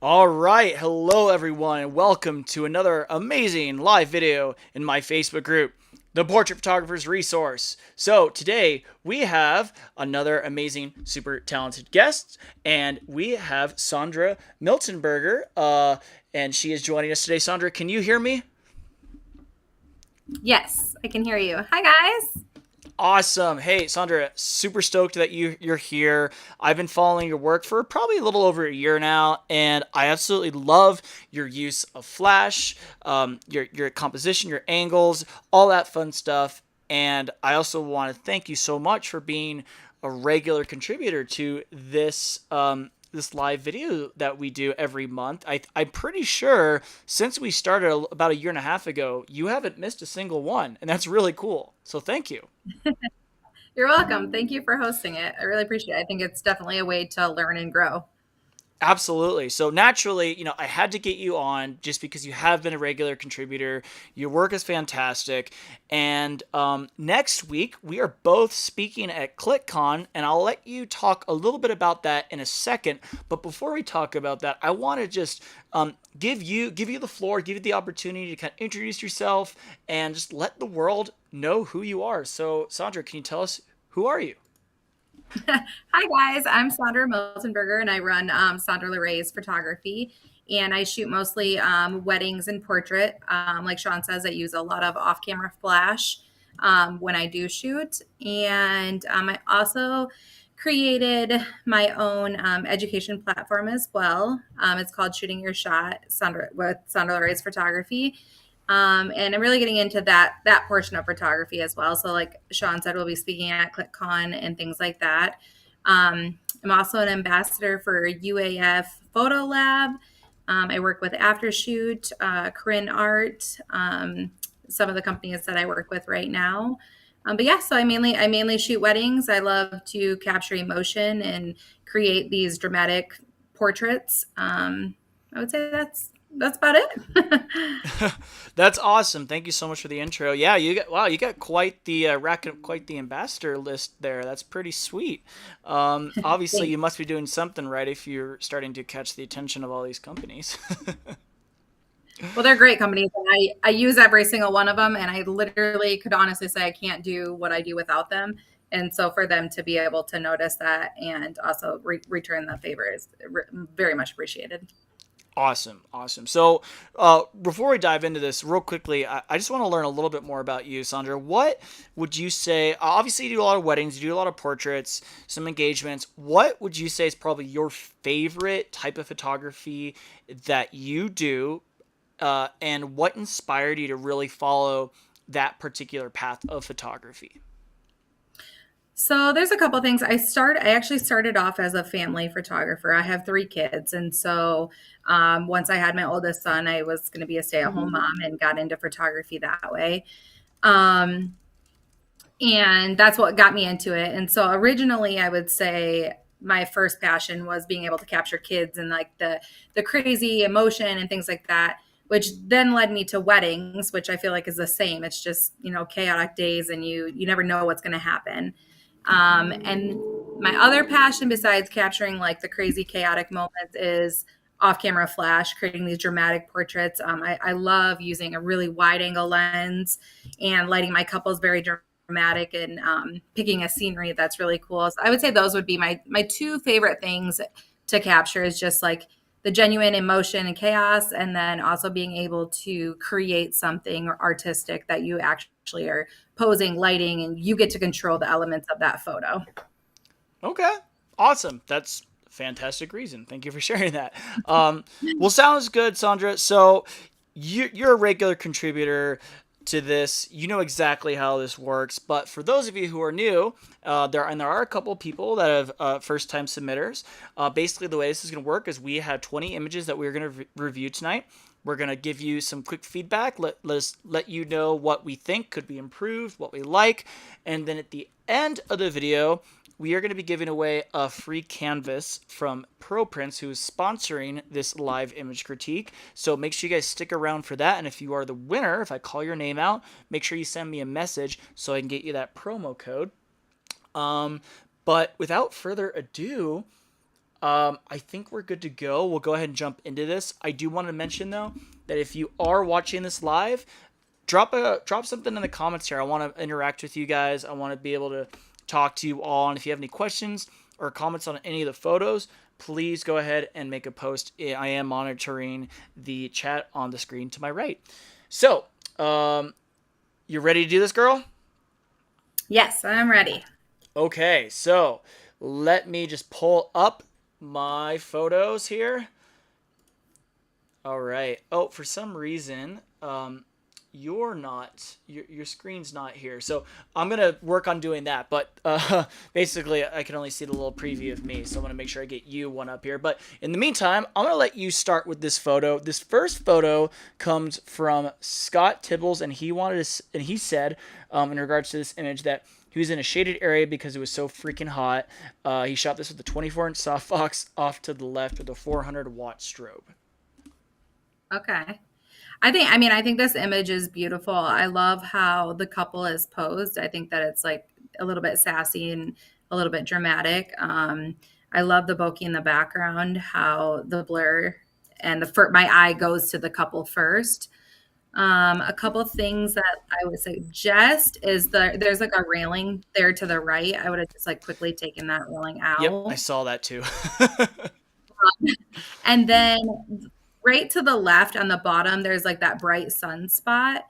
All right, hello everyone, and welcome to another amazing live video in my Facebook group, the Portrait Photographer's Resource. So today we have another amazing, super talented guest, and we have Sondra Miltenberger, and she is joining us today. Sondra, can you hear me? Yes, I can hear you. Hi, guys. Awesome. Hey, Sondra, super stoked that you're here. I've been following your work for probably a little over a year now, and I absolutely love your use of flash, your composition, your angles, all that fun stuff. And I also want to thank you so much for being a regular contributor to this live video that we do every month. I'm pretty sure since we started about a year and a half ago, you haven't missed a single one, and that's really cool. So thank you. You're welcome. Thank you for hosting it. I really appreciate it. I think it's definitely a way to learn and grow. Absolutely. So naturally, I had to get you on just because you have been a regular contributor. Your work is fantastic. And next week, we are both speaking at ClickCon, and I'll let you talk a little bit about that in a second. But before we talk about that, I want to just give you the floor, give you the opportunity to kind of introduce yourself and just let the world know who you are. So, Sondra, can you tell us, who are you? Hi, guys. I'm Sondra Miltenberger, and I run Sondra LeRay's photography. And I shoot mostly weddings and portrait. Like Sean says, I use a lot of off-camera flash when I do shoot. And I also created my own education platform as well. It's called Shooting Your Shot with Sondra LeRay's photography. And I'm really getting into that portion of photography as well. So like Sean said, we'll be speaking at ClickCon and things like that. I'm also an ambassador for UAF Photo Lab. I work with Aftershoot, Corinne Art, some of the companies that I work with right now. But yeah, so I mainly shoot weddings. I love to capture emotion and create these dramatic portraits. I would say that's about it. That's awesome. Thank you so much for the intro. Yeah, you got quite the quite the ambassador list there. That's pretty sweet. Obviously, you must be doing something right if you're starting to catch the attention of all these companies. Well, they're great companies. And I use every single one of them, and I literally could honestly say I can't do what I do without them. And so for them to be able to notice that and also return the favor is very much appreciated. Awesome, awesome. So, before we dive into this, real quickly, I just want to learn a little bit more about you, Sandra. What would you say? Obviously, you do a lot of weddings, you do a lot of portraits, some engagements. What would you say is probably your favorite type of photography that you do, and what inspired you to really follow that particular path of photography? So there's a couple things. I actually started off as a family photographer. I have 3 kids, and so once I had my oldest son, I was going to be a stay-at-home mom and got into photography that way. Um, and that's what got me into it. And so originally, I would say my first passion was being able to capture kids and like the crazy emotion and things like that, which then led me to weddings, which I feel like is the same. It's just, chaotic days, and you never know what's going to happen. And my other passion besides capturing like the crazy chaotic moments is off-camera flash, creating these dramatic portraits. I love using a really wide angle lens and lighting my couples very dramatic and picking a scenery that's really cool. So I would say those would be my 2 favorite things to capture, is just like the genuine emotion and chaos, and then also being able to create something artistic that you actually are posing, lighting, and you get to control the elements of that photo. Okay, awesome. That's fantastic reason. Thank you for sharing that. Well, sounds good, Sondra. So you're a regular contributor to this. You know exactly how this works. But for those of you who are new, there are a couple people that have first time submitters. Basically, the way this is going to work is we have 20 images that we're going to review tonight. We're going to give you some quick feedback, let you know what we think could be improved, what we like, and then at the end of the video, we are going to be giving away a free canvas from ProPrints, who is sponsoring this live image critique. So make sure you guys stick around for that. And if you are the winner, if I call your name out, make sure you send me a message so I can get you that promo code. But without further ado, I think we're good to go. We'll go ahead and jump into this. I do want to mention though that if you are watching this live, drop something in the comments here. I want to interact with you guys. I want to be able to talk to you all. And if you have any questions or comments on any of the photos, please go ahead and make a post. I am monitoring the chat on the screen to my right. So, you ready to do this, girl? Yes, I'm ready. Okay, so let me just pull up my photos here. All right. Oh, for some reason, your screen's not here, so I'm gonna work on doing that. But basically, I can only see the little preview of me, so I'm gonna make sure I get you one up here. But in the meantime, I'm gonna let you start with this photo. This first photo comes from Scott Tibbles, and he said, in regards to this image, that he was in a shaded area because it was so freaking hot. He shot this with a 24-inch softbox off to the left with a 400-watt strobe. Okay. I think this image is beautiful. I love how the couple is posed. I think that it's like a little bit sassy and a little bit dramatic. I love the bokeh in the background, how the blur and my eye goes to the couple first. A couple things that I would suggest is there's like a railing there to the right. I would have just like quickly taken that railing Yep, I out. saw that too. And then right to the left on the bottom, there's like that bright sunspot.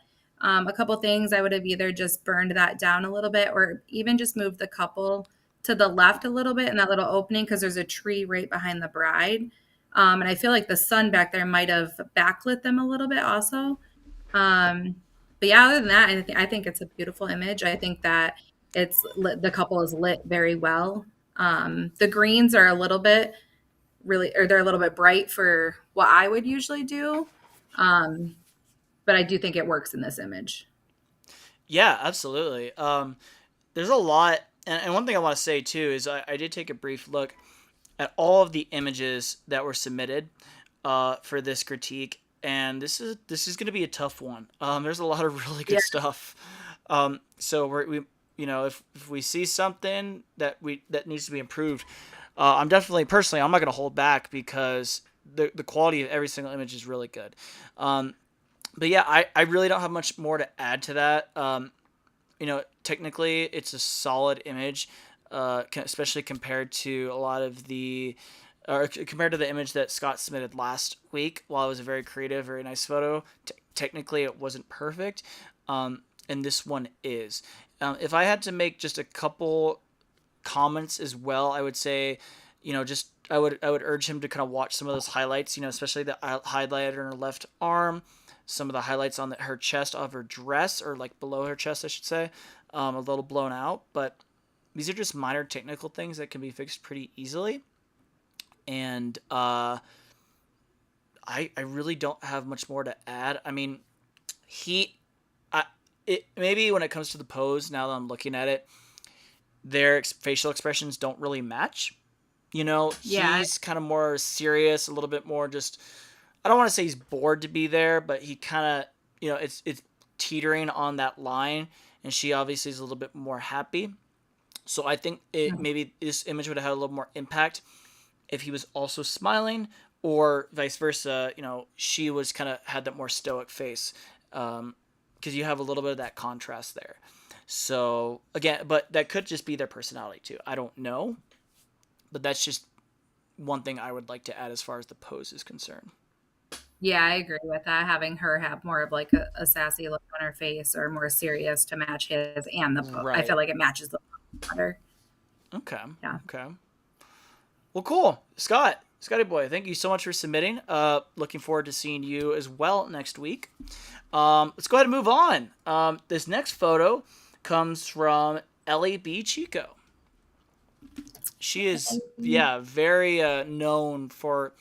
A couple things I would have either just burned that down a little bit or even just moved the couple to the left a little bit in that little opening because there's a tree right behind the bride. And I feel like the sun back there might have backlit them a little bit also. Um, but yeah, other than that, I think it's a beautiful image. I think that the couple is lit very well. The greens are a little bit they're a little bit bright for what I would usually do. Um, but I do think it works in this image. Yeah, absolutely. There's a lot, and one thing I want to say too is I did take a brief look at all of the images that were submitted for this critique, and this is going to be a tough one. There's a lot of really good stuff. So we if we see something that needs to be improved, I'm definitely personally I'm not going to hold back because the quality of every single image is really good. But yeah, I really don't have much more to add to that. Technically, it's a solid image, especially compared to a lot of compared to the image that Scott submitted last week. While it was a very creative, very nice photo, technically it wasn't perfect, and this one is. If I had to make just a couple comments as well, I would say, I would urge him to kind of watch some of those highlights, especially the highlight on her left arm, some of the highlights on her chest of her dress, or like below her chest, I should say, a little blown out. But these are just minor technical things that can be fixed pretty easily. And I really don't have much more to add. I mean, maybe when it comes to the pose, now that I'm looking at it, their facial expressions don't really match. Yeah. He's kind of more serious, a little bit more just, I don't want to say he's bored to be there, but he kind of, it's teetering on that line, and she obviously is a little bit more happy. So I think maybe this image would have had a little more impact if he was also smiling, or vice versa. She was kind of had that more stoic face, because you have a little bit of that contrast there. So again, but that could just be their personality too. I don't know, but that's just one thing I would like to add as far as the pose is concerned. Yeah, I agree with that. Having her have more of like a sassy look on her face or more serious to match his and I Right. feel like it matches the better. Okay. Yeah. Okay. Well, cool. Scotty boy, thank you so much for submitting. Looking forward to seeing you as well next week. Let's go ahead and move on. This next photo comes from Ellie B. Chico. She is, yeah, very known for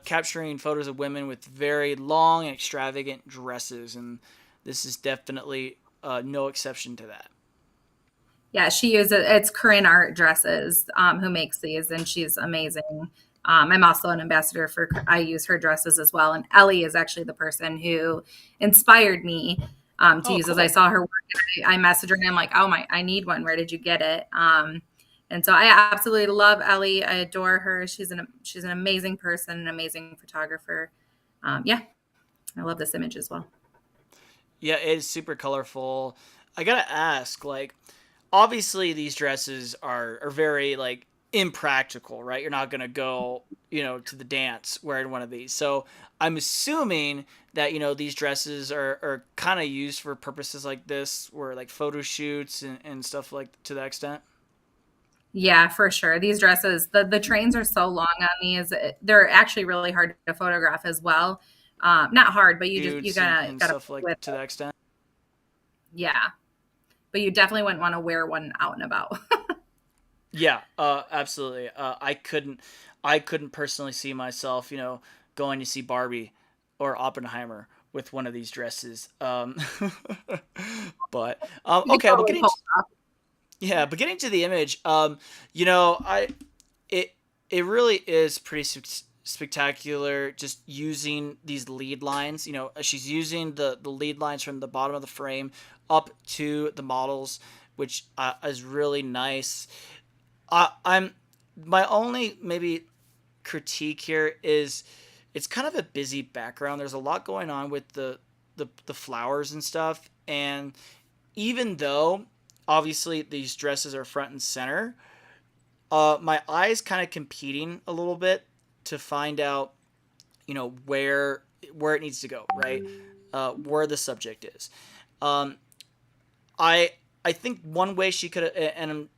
capturing photos of women with very long and extravagant dresses, and this is definitely no exception to that. Yeah, she uses it's Corinne Art Dresses who makes these, and she's amazing. I'm also an ambassador for. I use her dresses as well, and Ellie is actually the person who inspired me to Oh, use those. I cool. saw her work, and I messaged her, and I'm like, "Oh my, I need one. Where did you get it?" And so I absolutely love Ellie. I adore her. She's an amazing person, an amazing photographer. Yeah, I love this image as well. Yeah, it is super colorful. I gotta ask, like, obviously these dresses are very like impractical, right? You're not gonna go, to the dance wearing one of these. So I'm assuming that these dresses are kind of used for purposes like this, where like photo shoots and stuff like to that extent. Yeah, for sure. These dresses, the trains are so long on these. They're actually really hard to photograph as well. Not hard, but you Shoots and gotta stuff play like with to that it. extent. Yeah, but you definitely wouldn't want to wear one out and about. Yeah, absolutely. I couldn't personally see myself, going to see Barbie or Oppenheimer with one of these dresses. But You could okay, but totally pull it off. getting to the image, I it it really is pretty spectacular. Just using these lead lines, she's using the lead lines from the bottom of the frame up to the models, which is really nice. I'm My only maybe critique here is it's kind of a busy background. There's a lot going on with the flowers and stuff, and even though obviously these dresses are front and center, my eyes kind of competing a little bit to find out where it needs to go, right? Where the subject is. Um, I I think one way she could, and I'm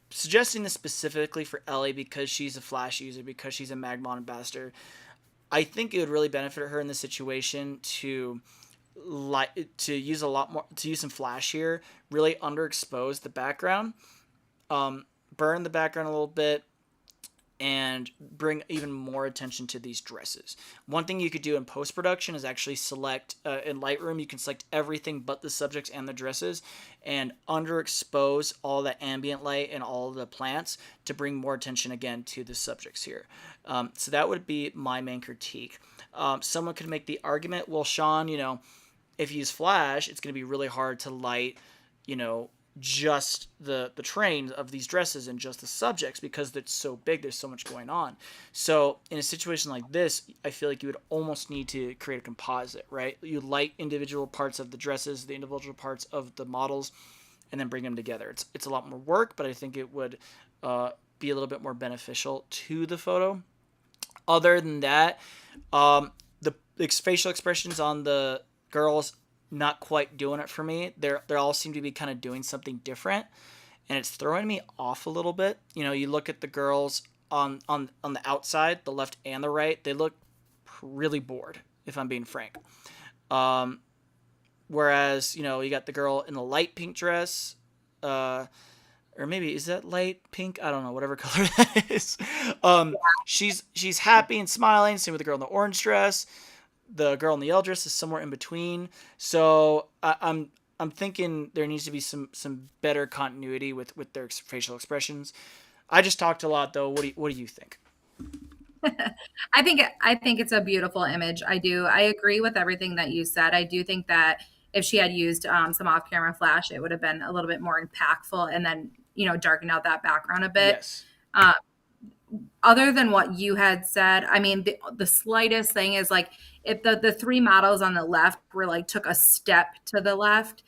suggesting this specifically for Ellie because she's a Flash user, because she's a Magmon ambassador. I think it would really benefit her in this situation to use a lot more, to use some Flash here, really underexpose the background, burn the background a little bit, and bring even more attention to these dresses. One thing you could do in post production is actually select in Lightroom. You can select everything but the subjects and the dresses, and underexpose all the ambient light and all the plants to bring more attention again to the subjects here. So that would be my main critique. Someone could make the argument, well, Sean, if you use Flash, it's going to be really hard to light, you know, just the train of these dresses and just the subjects because it's so big, there's so much going on. So in a situation like this, I feel like you would almost need to create a composite, right? You light individual parts of the dresses, the individual parts of the models, and then bring them together. It's a lot more work, but I think it would be a little bit more beneficial to the photo. Other than that, the facial expressions on the girls, not quite doing it for me. They all seem to be kind of doing something different, and it's throwing me off a little bit. You look at the girls on the outside, the left and the right. They look really bored, if I'm being frank. Um, Whereas you got the girl in the light pink dress. Or maybe is that light pink? I don't know, whatever color that is. She's happy and smiling. Same with the girl in the orange dress. The girl in the yellow dress is somewhere in between. So I'm thinking there needs to be some better continuity with their facial expressions. I just talked a lot though. What do you think? I think it's a beautiful image. I do. I agree with everything that you said. I do think that if she had used some off-camera flash, it would have been a little bit more impactful, and then darkened out that background a bit. Yes. Uh, Other than what you had said, I mean, the slightest thing is like if the three models on the left were like took a step to the left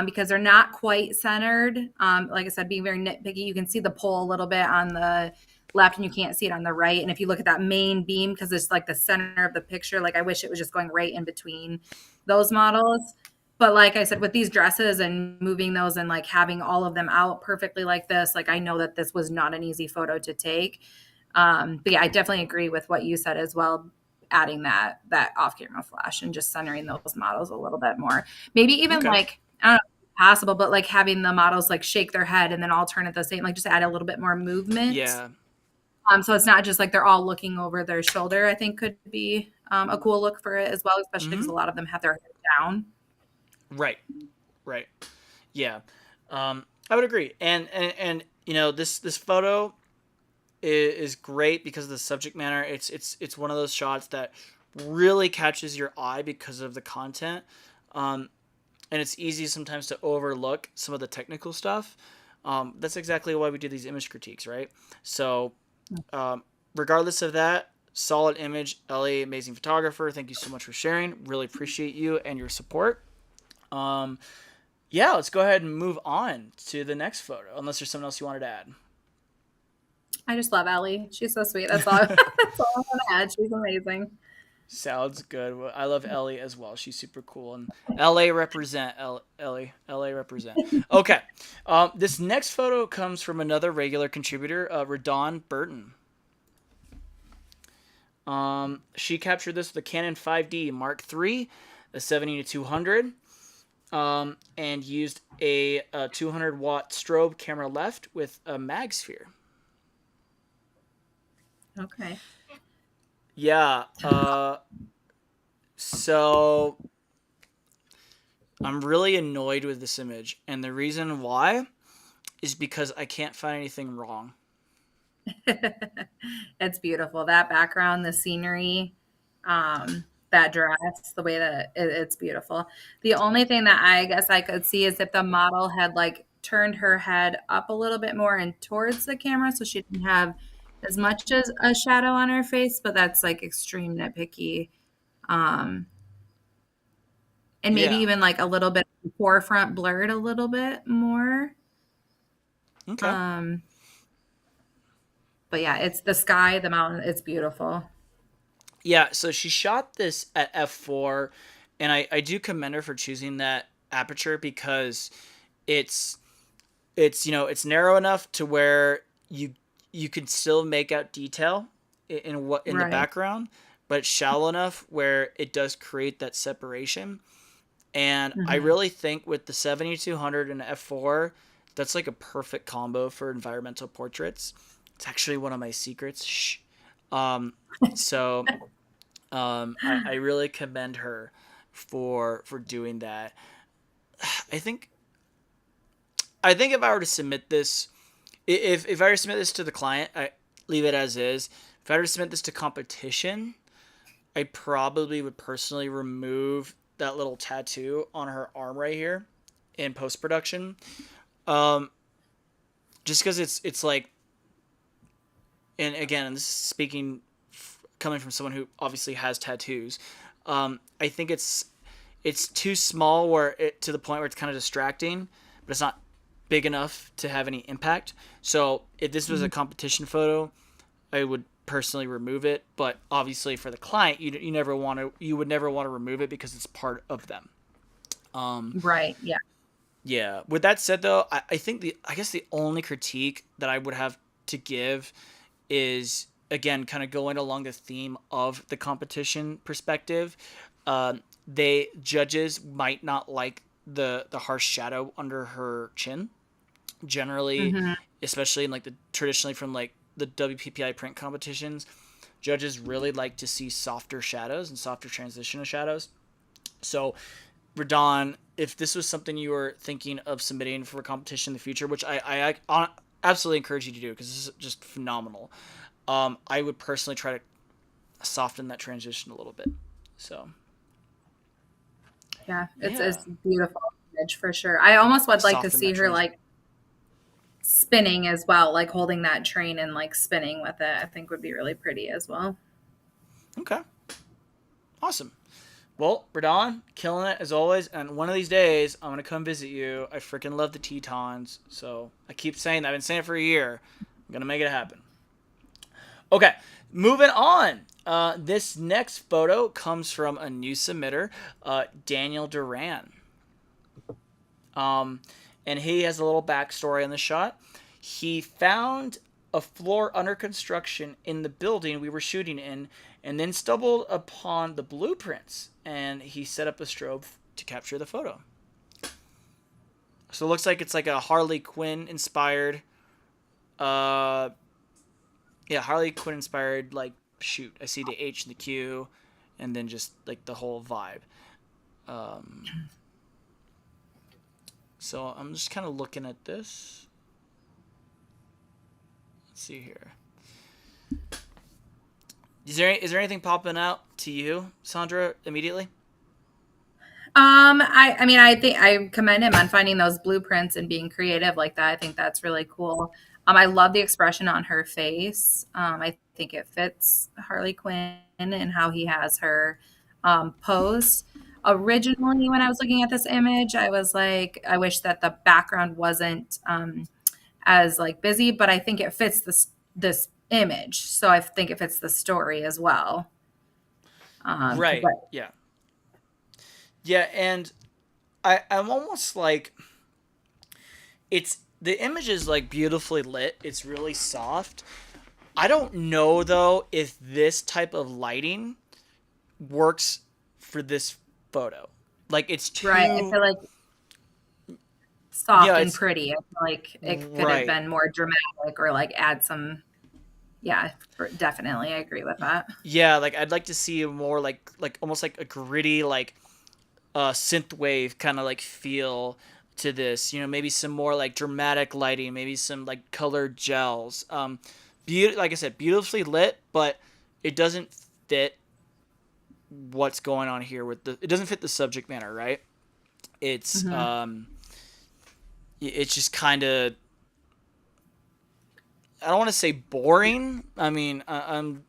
because they're not quite centered. Like I said, being very nitpicky, you can see the pole a little bit on the left and you can't see it on the right. And if you look at that main beam, because it's like the center of the picture, like I wish it was just going right in between those models. But like I said, with these dresses and moving those and like having all of them out perfectly like this, like I know that this was not an easy photo to take. But yeah, I definitely agree with what you said as well, adding that off-camera flash and just centering those models a little bit more. Maybe even Okay. like, I don't know if it's possible, but like having the models like shake their head and then all turn at the same, like just add a little bit more movement. Yeah. So it's not just like they're all looking over their shoulder, I think could be a cool look for it as well, especially because a Mm-hmm. lot of them have their head down. Right. Right. Yeah. I would agree. And you know, this photo is great because of the subject matter. It's one of those shots that really catches your eye because of the content. Um, and it's easy sometimes to overlook some of the technical stuff. That's exactly why we do these image critiques, right? So, um, regardless of that, solid image. Ellie, amazing photographer. Thank you so much for sharing. Really appreciate you and your support. Um, yeah, let's go ahead and move on to the next photo, unless there's something else you wanted to add. I just love Ellie. She's so sweet. That's all. That's all I want to add. She's amazing. Sounds good. Well, I love Ellie as well. She's super cool. And LA represent, Ellie. LA represent. Okay. This next photo comes from another regular contributor, Radon Burton. She captured this with a Canon 5D Mark III, a 70 to 200, and used a 200 watt strobe camera left with a mag sphere. Okay. Yeah. So I'm really annoyed with this image, and the reason why is because I can't find anything wrong. It's beautiful. That background, the scenery, that dress, the way that it's beautiful. The only thing that I guess I could see is if the model had like turned her head up a little bit more and towards the camera so she didn't have as much as a shadow on her face, but that's like extreme nitpicky. Um, and maybe Yeah. even like a little bit forefront blurred a little bit more. Okay. Um, but yeah, it's the sky, the mountain, it's beautiful. Yeah. So she shot this at f4, and I do commend her for choosing that aperture because it's it's narrow enough to where you can still make out detail in what in the Right. background, but it's shallow enough where it does create that separation. And I Mhm. really think with the 7200 and f4, that's like a perfect combo for environmental portraits. It's actually one of my secrets. Shh. Um, so I really commend her for doing that. I think if I were to submit this, if I were to submit this to the client, I leave it as is. If I were to submit this to competition, I probably would personally remove that little tattoo on her arm right here in post production. Um, just because it's like, and again, this is speaking coming from someone who obviously has tattoos. I think it's too small where it to the point where it's kind of distracting, but it's not big enough to have any impact. So if this was a Mhm. competition photo, I would personally remove it. But obviously for the client, you would never want to remove it because it's part of them. Um, Right. Yeah. yeah. With that said, though, I think I guess the only critique that I would have to give is again kind of going along the theme of the competition perspective. They judges might not like the harsh shadow under her chin. Generally, Mhm. especially in like the traditionally from like the WPPI print competitions, judges really like to see softer shadows and softer transition of shadows. So Radon, if this was something you were thinking of submitting for a competition in the future, which I absolutely encourage you to do because this is just phenomenal. I would personally try to soften that transition a little bit. So Yeah. yeah, It's beautiful image for sure. I almost would like to soften see that her transition. like spinning as well, like holding that train and like spinning with it. I think would be really pretty as well. Okay, awesome. Well, Radon, killing it as always. And one of these days, I'm gonna come visit you. I freaking love the Tetons. So I keep saying that. I've been saying it for a year. I'm gonna make it happen. Okay, moving on. This next photo comes from a new submitter, Daniel Duran. Um, and he has a little backstory on the shot. He found a floor under construction in the building we were shooting in, and then stumbled upon the blueprints. And he set up a strobe to capture the photo. So it looks like it's like a Harley Quinn inspired, uh, yeah, Harley Quinn inspired like shoot. I see the H and the Q, and then just like the whole vibe. Um, so I'm just kind of looking at this. Let's see here. Is there anything popping out to you, Sondra, immediately? I mean, I think I commend him on finding those blueprints and being creative like that. I think that's really cool. I love the expression on her face. I think it fits Harley Quinn and how he has her pose. Originally, when I was looking at this image, I was like, I wish that the background wasn't as like busy, but I think it fits this image. So I think it fits the story as well. Right. But Yeah. Yeah, and I'm almost like it's the image is like beautifully lit. It's really soft. I don't know though if this type of lighting works for this photo. Like it's right, I too feel like yeah, soft and it's pretty. I feel like it could have right. been more dramatic or like add some. Yeah, definitely, I agree with that. Yeah, like I'd like to see a more like almost like a gritty like synthwave kind of like feel to this. Maybe some more like dramatic lighting, maybe some like colored gels. Like I said, beautifully lit, but it doesn't fit what's going on here with the. It doesn't fit the subject matter, right? It's Hmm. it's just kind of. I don't want to say boring. I mean, I'm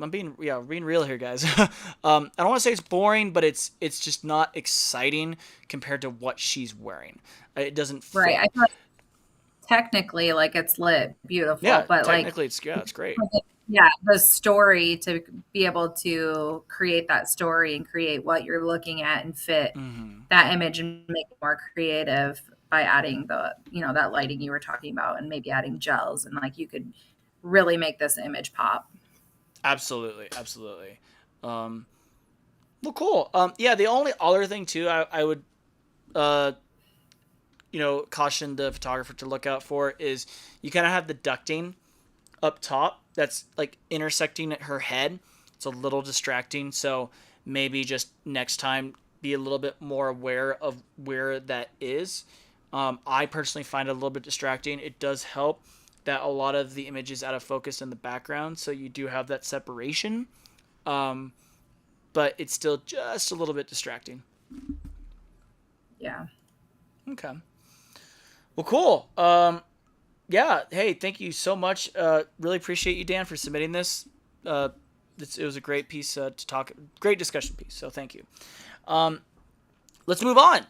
being real here, guys. I don't want to say it's boring, but it's just not exciting compared to what she's wearing. It doesn't Right, fit. I feel like technically, like it's lit, beautiful, Yeah, but like, technically it's great. yeah, the story to be able to create that story and create what you're looking at and fit Hmm. that image and make it more creative by adding that lighting you were talking about and maybe adding gels and like you could really make this image pop. Absolutely, absolutely. Um, well, cool. Yeah, the only other thing too, I would uh, caution the photographer to look out for is you kind of have the ducting up top that's like intersecting at her head. It's a little distracting, so maybe just next time be a little bit more aware of where that is. I personally find it a little bit distracting. It does help that a lot of the image is out of focus in the background, so you do have that separation, um, but it's still just a little bit distracting. Yeah. Okay. Well, cool. Yeah. Hey, thank you so much. Really appreciate you, Dan, for submitting this. Uh, it was a great piece to talk. Great discussion piece. So thank you. Um, let's move on.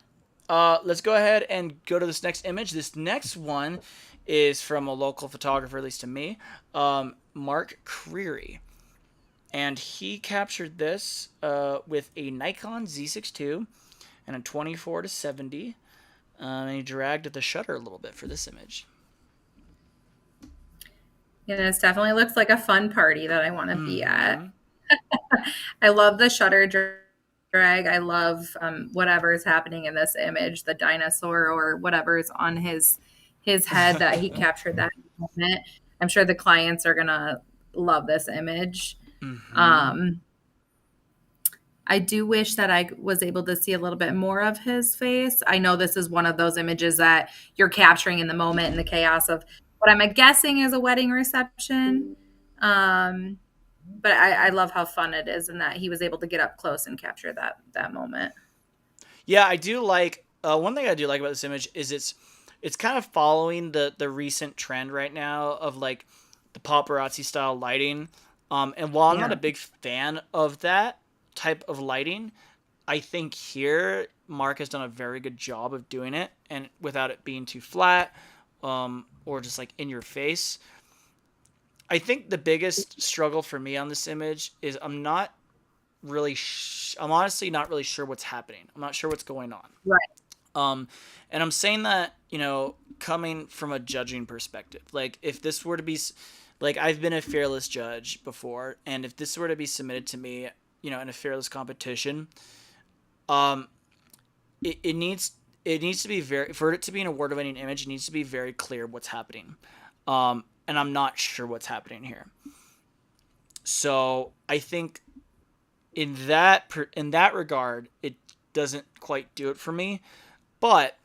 Let's go ahead and go to this next image. This next one is from a local photographer, at least to me, Mark Creary, and he captured this with a Nikon Z6 II and a 24 to 70. And he dragged the shutter a little bit for this image. Yeah, this definitely looks like a fun party that I want to be at. Mm-hmm. I love the shutter drag. I love whatever is happening in this image, the dinosaur or whatever is on his head that he captured that moment. I'm sure the clients are gonna love this image. Mm-hmm. Um, I do wish that I was able to see a little bit more of his face. I know this is one of those images that you're capturing in the moment in the chaos of what I'm guessing is a wedding reception. Um, but I love how fun it is and that he was able to get up close and capture that moment. Yeah, I do like one thing I do like about this image is it's kind of following the recent trend right now of like the paparazzi style lighting. And while I'm not Yeah. a big fan of that type of lighting, I think here Mark has done a very good job of doing it and without it being too flat, or just like in your face. I think the biggest struggle for me on this image is I'm honestly not really sure what's happening. I'm not sure what's going on. Right. Um, and I'm saying that, coming from a judging perspective. Like, if this were to be, like, I've been a fearless judge before, and if this were to be submitted to me, in a fearless competition, um, it needs to be very, for it to be an award-winning image, it needs to be very clear what's happening. And I'm not sure what's happening here. So I think in that regard, it doesn't quite do it for me. But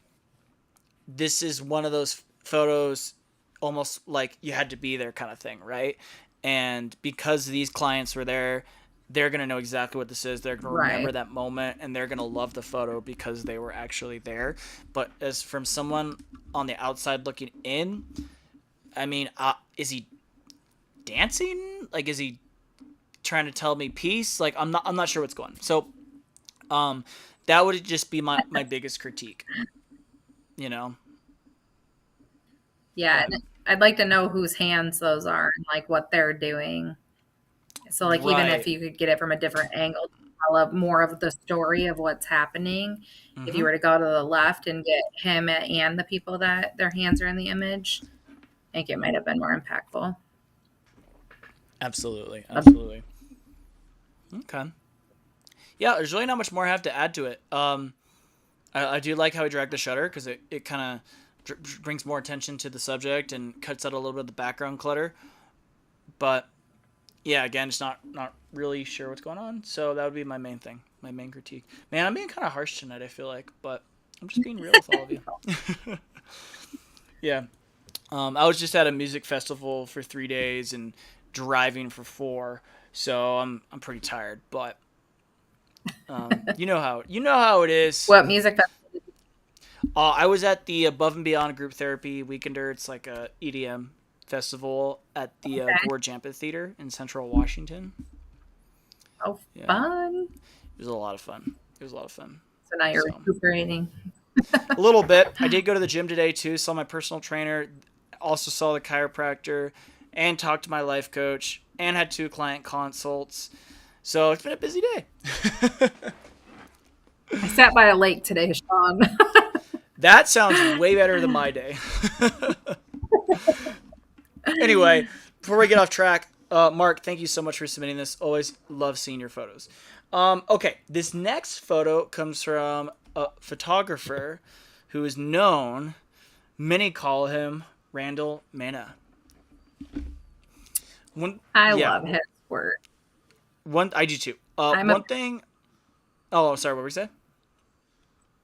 this is one of those photos, almost like you had to be there kind of thing, right? And because these clients were there, they're going to know exactly what this is. They're going to remember Right. that moment, and they're going to love the photo because they were actually there. But as from someone on the outside looking in, I mean, is he dancing? Like, is he trying to tell me peace? Like, I'm not sure what's going on. So, um, that would just be my biggest critique, you know. Yeah, But and I'd like to know whose hands those are and like what they're doing. So like even if right. you could get it from a different angle, tell more of the story of what's happening. If you Mm-hmm. were to go to the left and get him and the people that their hands are in the image, I think it might have been more impactful. Absolutely. But Absolutely. Okay. Yeah, there's really not much more I have to add to it. I do like how he dragged the shutter because it kind of brings more attention to the subject and cuts out a little bit of the background clutter. But yeah, again, just not really sure what's going on. So that would be my main thing, my main critique. Man, I'm being kind of harsh tonight, I feel like, but I'm just being real with all of you. Yeah. I was just at a music festival for 3 days and driving for four, so I'm pretty tired. But you know how it is. what music festival? I was at the Above and Beyond Group Therapy Weekender. It's like a EDM festival at the Okay. Gorge Amphitheater in Central Washington. Oh, Yeah, fun. it was a lot of fun. It was a lot of fun. So now you're So recuperating. a little bit. I did go to the gym today too. Saw my personal trainer. Also saw the chiropractor, and talked to my life coach, and had 2 client consults. So it's been a busy day. I sat by a lake today, Sean. That sounds way better than my day. Anyway, before we get off track, Mark, thank you so much for submitting this. Always love seeing your photos. Okay, this next photo comes from a photographer who is known, many call him Randall Mana. One, I yeah, love his work. one I do too. I'm a One thing. Oh, sorry, what were you saying?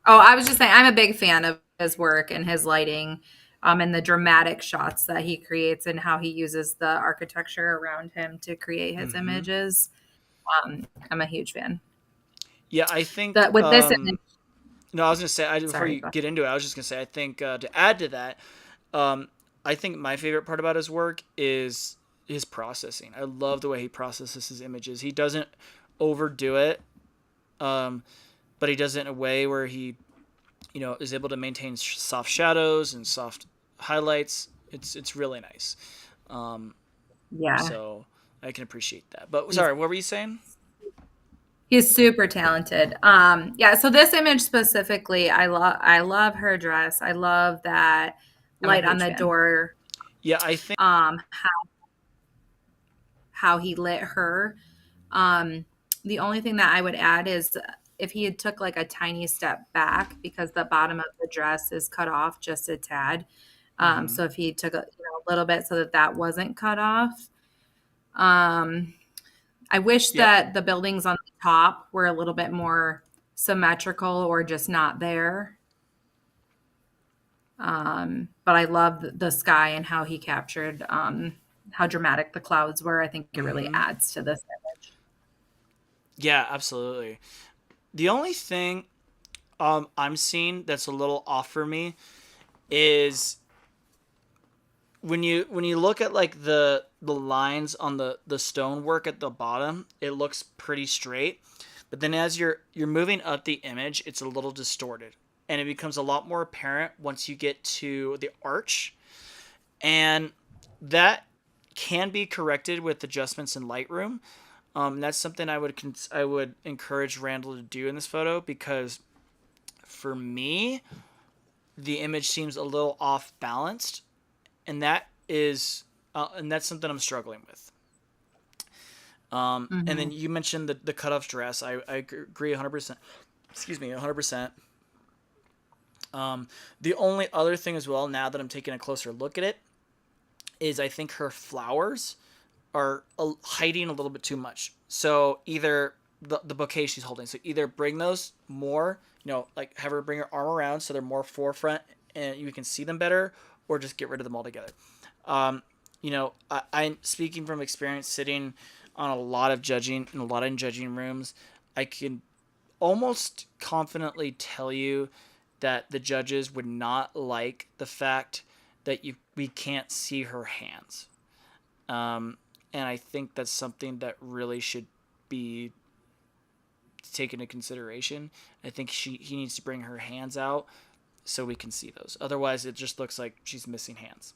Oh, I was just saying I'm a big fan of his work and his lighting, and the dramatic shots that he creates and how he uses the architecture around him to create his Mm-hmm. images. I'm a huge fan. Yeah, I think. That with this image, No, I was gonna say before sorry, you go get into it, I was just gonna say I think to add to that, um, I think my favorite part about his work is his processing. I love the way he processes his images. He doesn't overdo it, um, but he does it in a way where he, is able to maintain soft shadows and soft highlights. It's really nice. Um, yeah, so I can appreciate that. But he's sorry, what were you saying? he's super talented. Yeah, so this image specifically, I love her dress. I love that I'm a light on huge the fan. door. Yeah, I think. Um, how he lit her. Um, the only thing that I would add is if he had took like a tiny step back because the bottom of the dress is cut off just a tad. Hmm. So if he took a little bit so that that wasn't cut off. Um, I wish Yep. that the buildings on the top were a little bit more symmetrical or just not there. But I love the sky and how he captured how dramatic the clouds were. I think it really Hmm. adds to this image. Yeah, absolutely. The only thing I'm seeing that's a little off for me is when you look at like the lines on the stonework at the bottom, it looks pretty straight. But then as you're moving up the image, it's a little distorted. And it becomes a lot more apparent once you get to the arch. And that can be corrected with adjustments in Lightroom. That's something I would encourage Randall to do in this photo because for me, the image seems a little off balanced, and that's something I'm struggling with. And Hmm. then you mentioned the cutoff dress. I agree 100%. Excuse me, 100%. The only other thing as well, now that I'm taking a closer look at it, is I think her flowers are hiding a little bit too much. So either the bouquet she's holding, so either bring those more, like have her bring her arm around so they're more forefront and you can see them better, or just get rid of them altogether. Um, I'm speaking from experience sitting on a lot of judging in a lot of judging rooms. I can almost confidently tell you that the judges would not like the fact that we can't see her hands. Um, and I think that's something that really should be taken into consideration. I think he needs to bring her hands out so we can see those. Otherwise, it just looks like she's missing hands.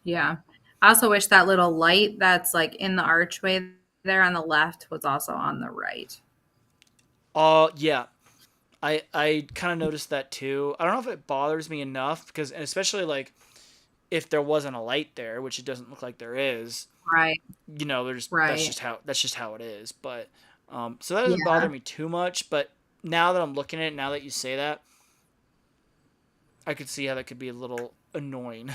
Yeah. I also wish that little light that's like in the archway there on the left was also on the right. Yeah, I kind of noticed that too. I don't know if it bothers me enough because, and especially like if there wasn't a light there, which it doesn't look like there is, Right. there's Right. that's just how it is. But so that doesn't bother Yeah. me too much. But now that I'm looking at it, now that you say that, I could see how that could be a little annoying.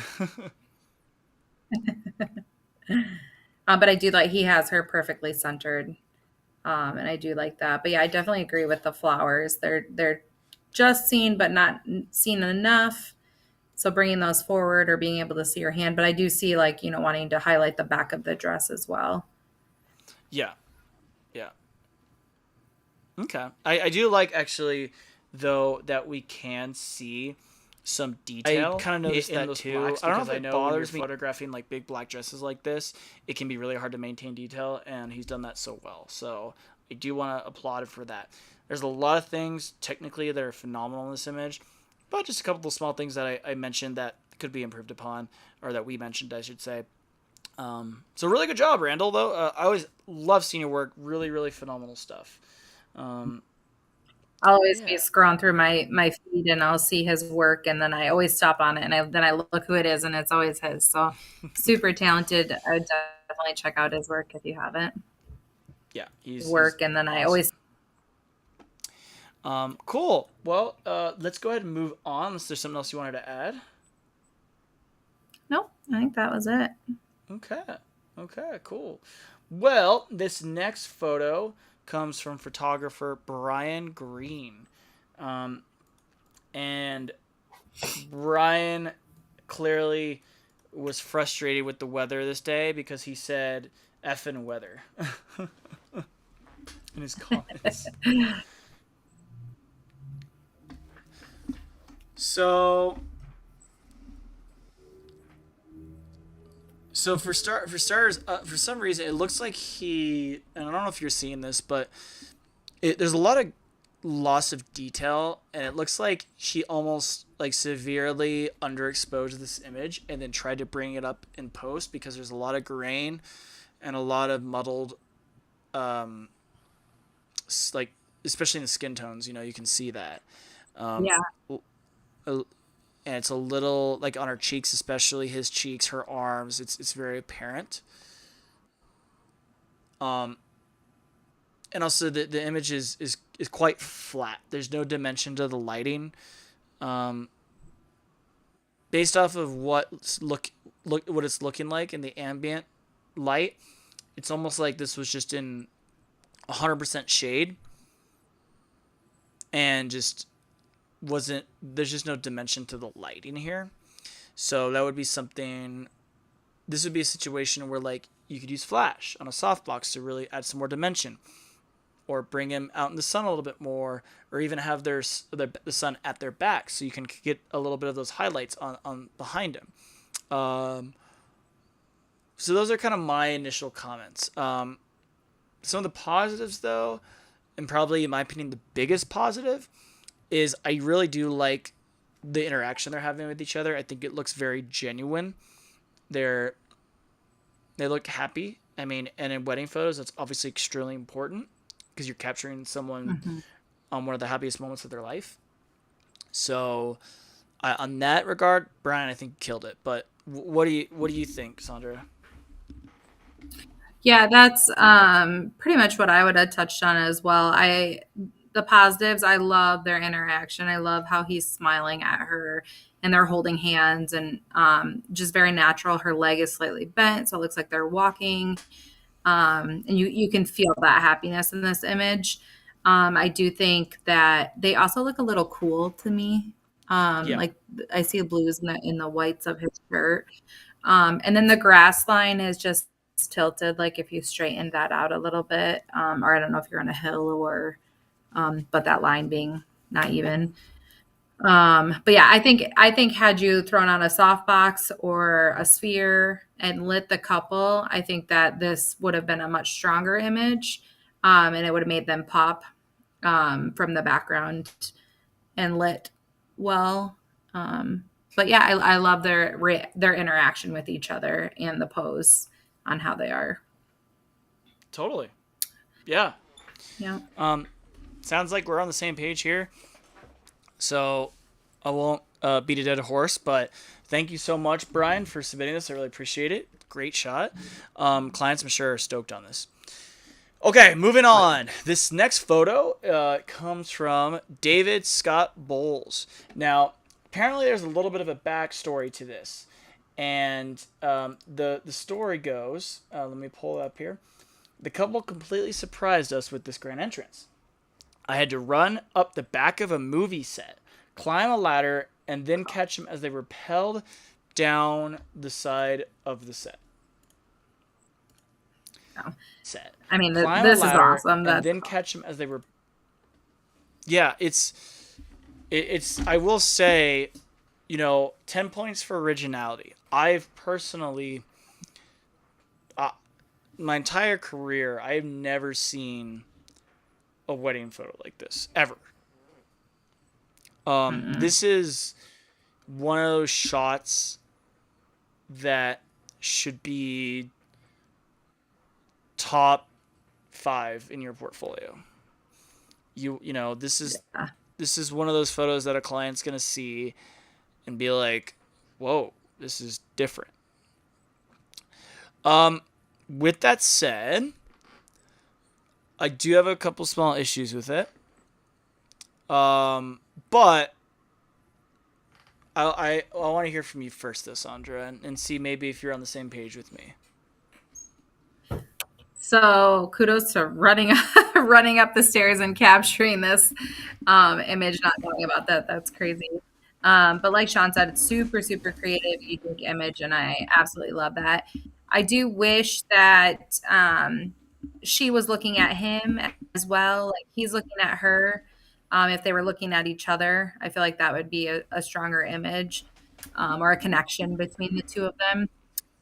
But I do like he has her perfectly centered. And I do like that. But yeah, I definitely agree with the flowers. They're just seen, but not seen enough. So bringing those forward or being able to see her hand, but I do see like wanting to highlight the back of the dress as well. Yeah, yeah. Okay. I do like actually though that we can see some I detail kind of noticed in that those too. blacks I don't know because if I it know when you're bothers me. photographing like big black dresses like this, it can be really hard to maintain detail, and he's done that so well. So I do want to applaud him for that. There's a lot of things technically that are phenomenal in this image, but just a couple of small things that I mentioned that could be improved upon, or that we mentioned, I should say. So really good job, Randall. Though I always love seeing your work. Really, really phenomenal stuff. Um, I'll always be yeah. scrolling through my feed and I'll see his work and then I always stop on it and then I look who it is and it's always his. So super talented. I would definitely check out his work if you haven't. Yeah, he's Work and then I always. awesome. Cool. Well, let's go ahead and move on. Is there something else you wanted to add? Nope, I think that was it. Okay. Okay. Cool. Well, this next photo comes from photographer Brian Green, um, and Brian clearly was frustrated with the weather this day because he said "effing weather" in his comments. So for starters, for some reason, it looks like and I don't know if you're seeing this, but there's a lot of loss of detail, and it looks like she almost like severely underexposed this image and then tried to bring it up in post because there's a lot of grain and a lot of muddled, um, like especially in the skin tones. You can see that. Um, Yeah. and it's a little like on her cheeks, especially his cheeks, her arms. It's very apparent. Um, and also the image is quite flat. There's no dimension to the lighting. Um, Based off of what it's looking like in the ambient light, it's almost like this was just in 100% shade and just wasn't. There's just no dimension to the lighting here. So that would be something. This would be a situation where like you could use flash on a softbox to really add some more dimension, or bring him out in the sun a little bit more, or even have the sun at their back so you can get a little bit of those highlights on behind him. Um, so those are kind of my initial comments. Some of the positives, though, and probably in my opinion the biggest positive, is I really do like the interaction they're having with each other. I think it looks very genuine. They're they look happy. I mean, and in wedding photos, that's obviously extremely important because you're capturing someone Mhm. one of the happiest moments of their life. So on that regard, Brian, I think killed it. But what do you think, Sondra? Yeah, that's pretty much what I would have touched on as well. The positives, I love their interaction. I love how he's smiling at her and they're holding hands and just very natural. Her leg is slightly bent, so it looks like they're walking. And you can feel that happiness in this image. I do think that they also look a little cool to me. Yeah, Like I see the blues in the whites of his shirt. And then the grass line is just tilted, like if you straighten that out a little bit, or I don't know if you're on a hill or, but that line being not even. But yeah, I think had you thrown on a softbox or a sphere and lit the couple, I think that this would have been a much stronger image, and it would have made them pop from the background and lit well. Um, but yeah, I love their interaction with each other and the pose on how they are. totally. Yeah. Yeah. Um, sounds like we're on the same page here. So I won't beat a dead horse, but thank you so much, Brian, for submitting this. I really appreciate it. Great shot. Clients, I'm sure, are stoked on this. Okay, moving on. This next photo comes from David Scott Bowles. Now, apparently, there's a little bit of a backstory to this, and the story goes. Let me pull it up here. The couple completely surprised us with this grand entrance. I had to run up the back of a movie set, climb a ladder, and then catch them as they rappelled down the side of the set. Yeah. Set. I mean, Climb a this is ladder awesome. and That's then catch them as they were. Yeah, it's. I will say, 10 points for originality. I've personally, my entire career, I've never seen a wedding photo like this ever. This is one of those shots that should be top 5 in your portfolio. yeah. This is one of those photos that a client's gonna see and be like, "Whoa, this is different." With that said, I do have a couple small issues with it. But I want to hear from you first, though, Sondra, and see maybe if you're on the same page with me. So kudos to running running up the stairs and capturing this image, not knowing about that. That's crazy. But like Sean said, it's super, super creative, unique image, and I absolutely love that. I do wish that she was looking at him as well, like he's looking at her. If they were looking at each other, I feel like that would be a stronger image or a connection between the two of them.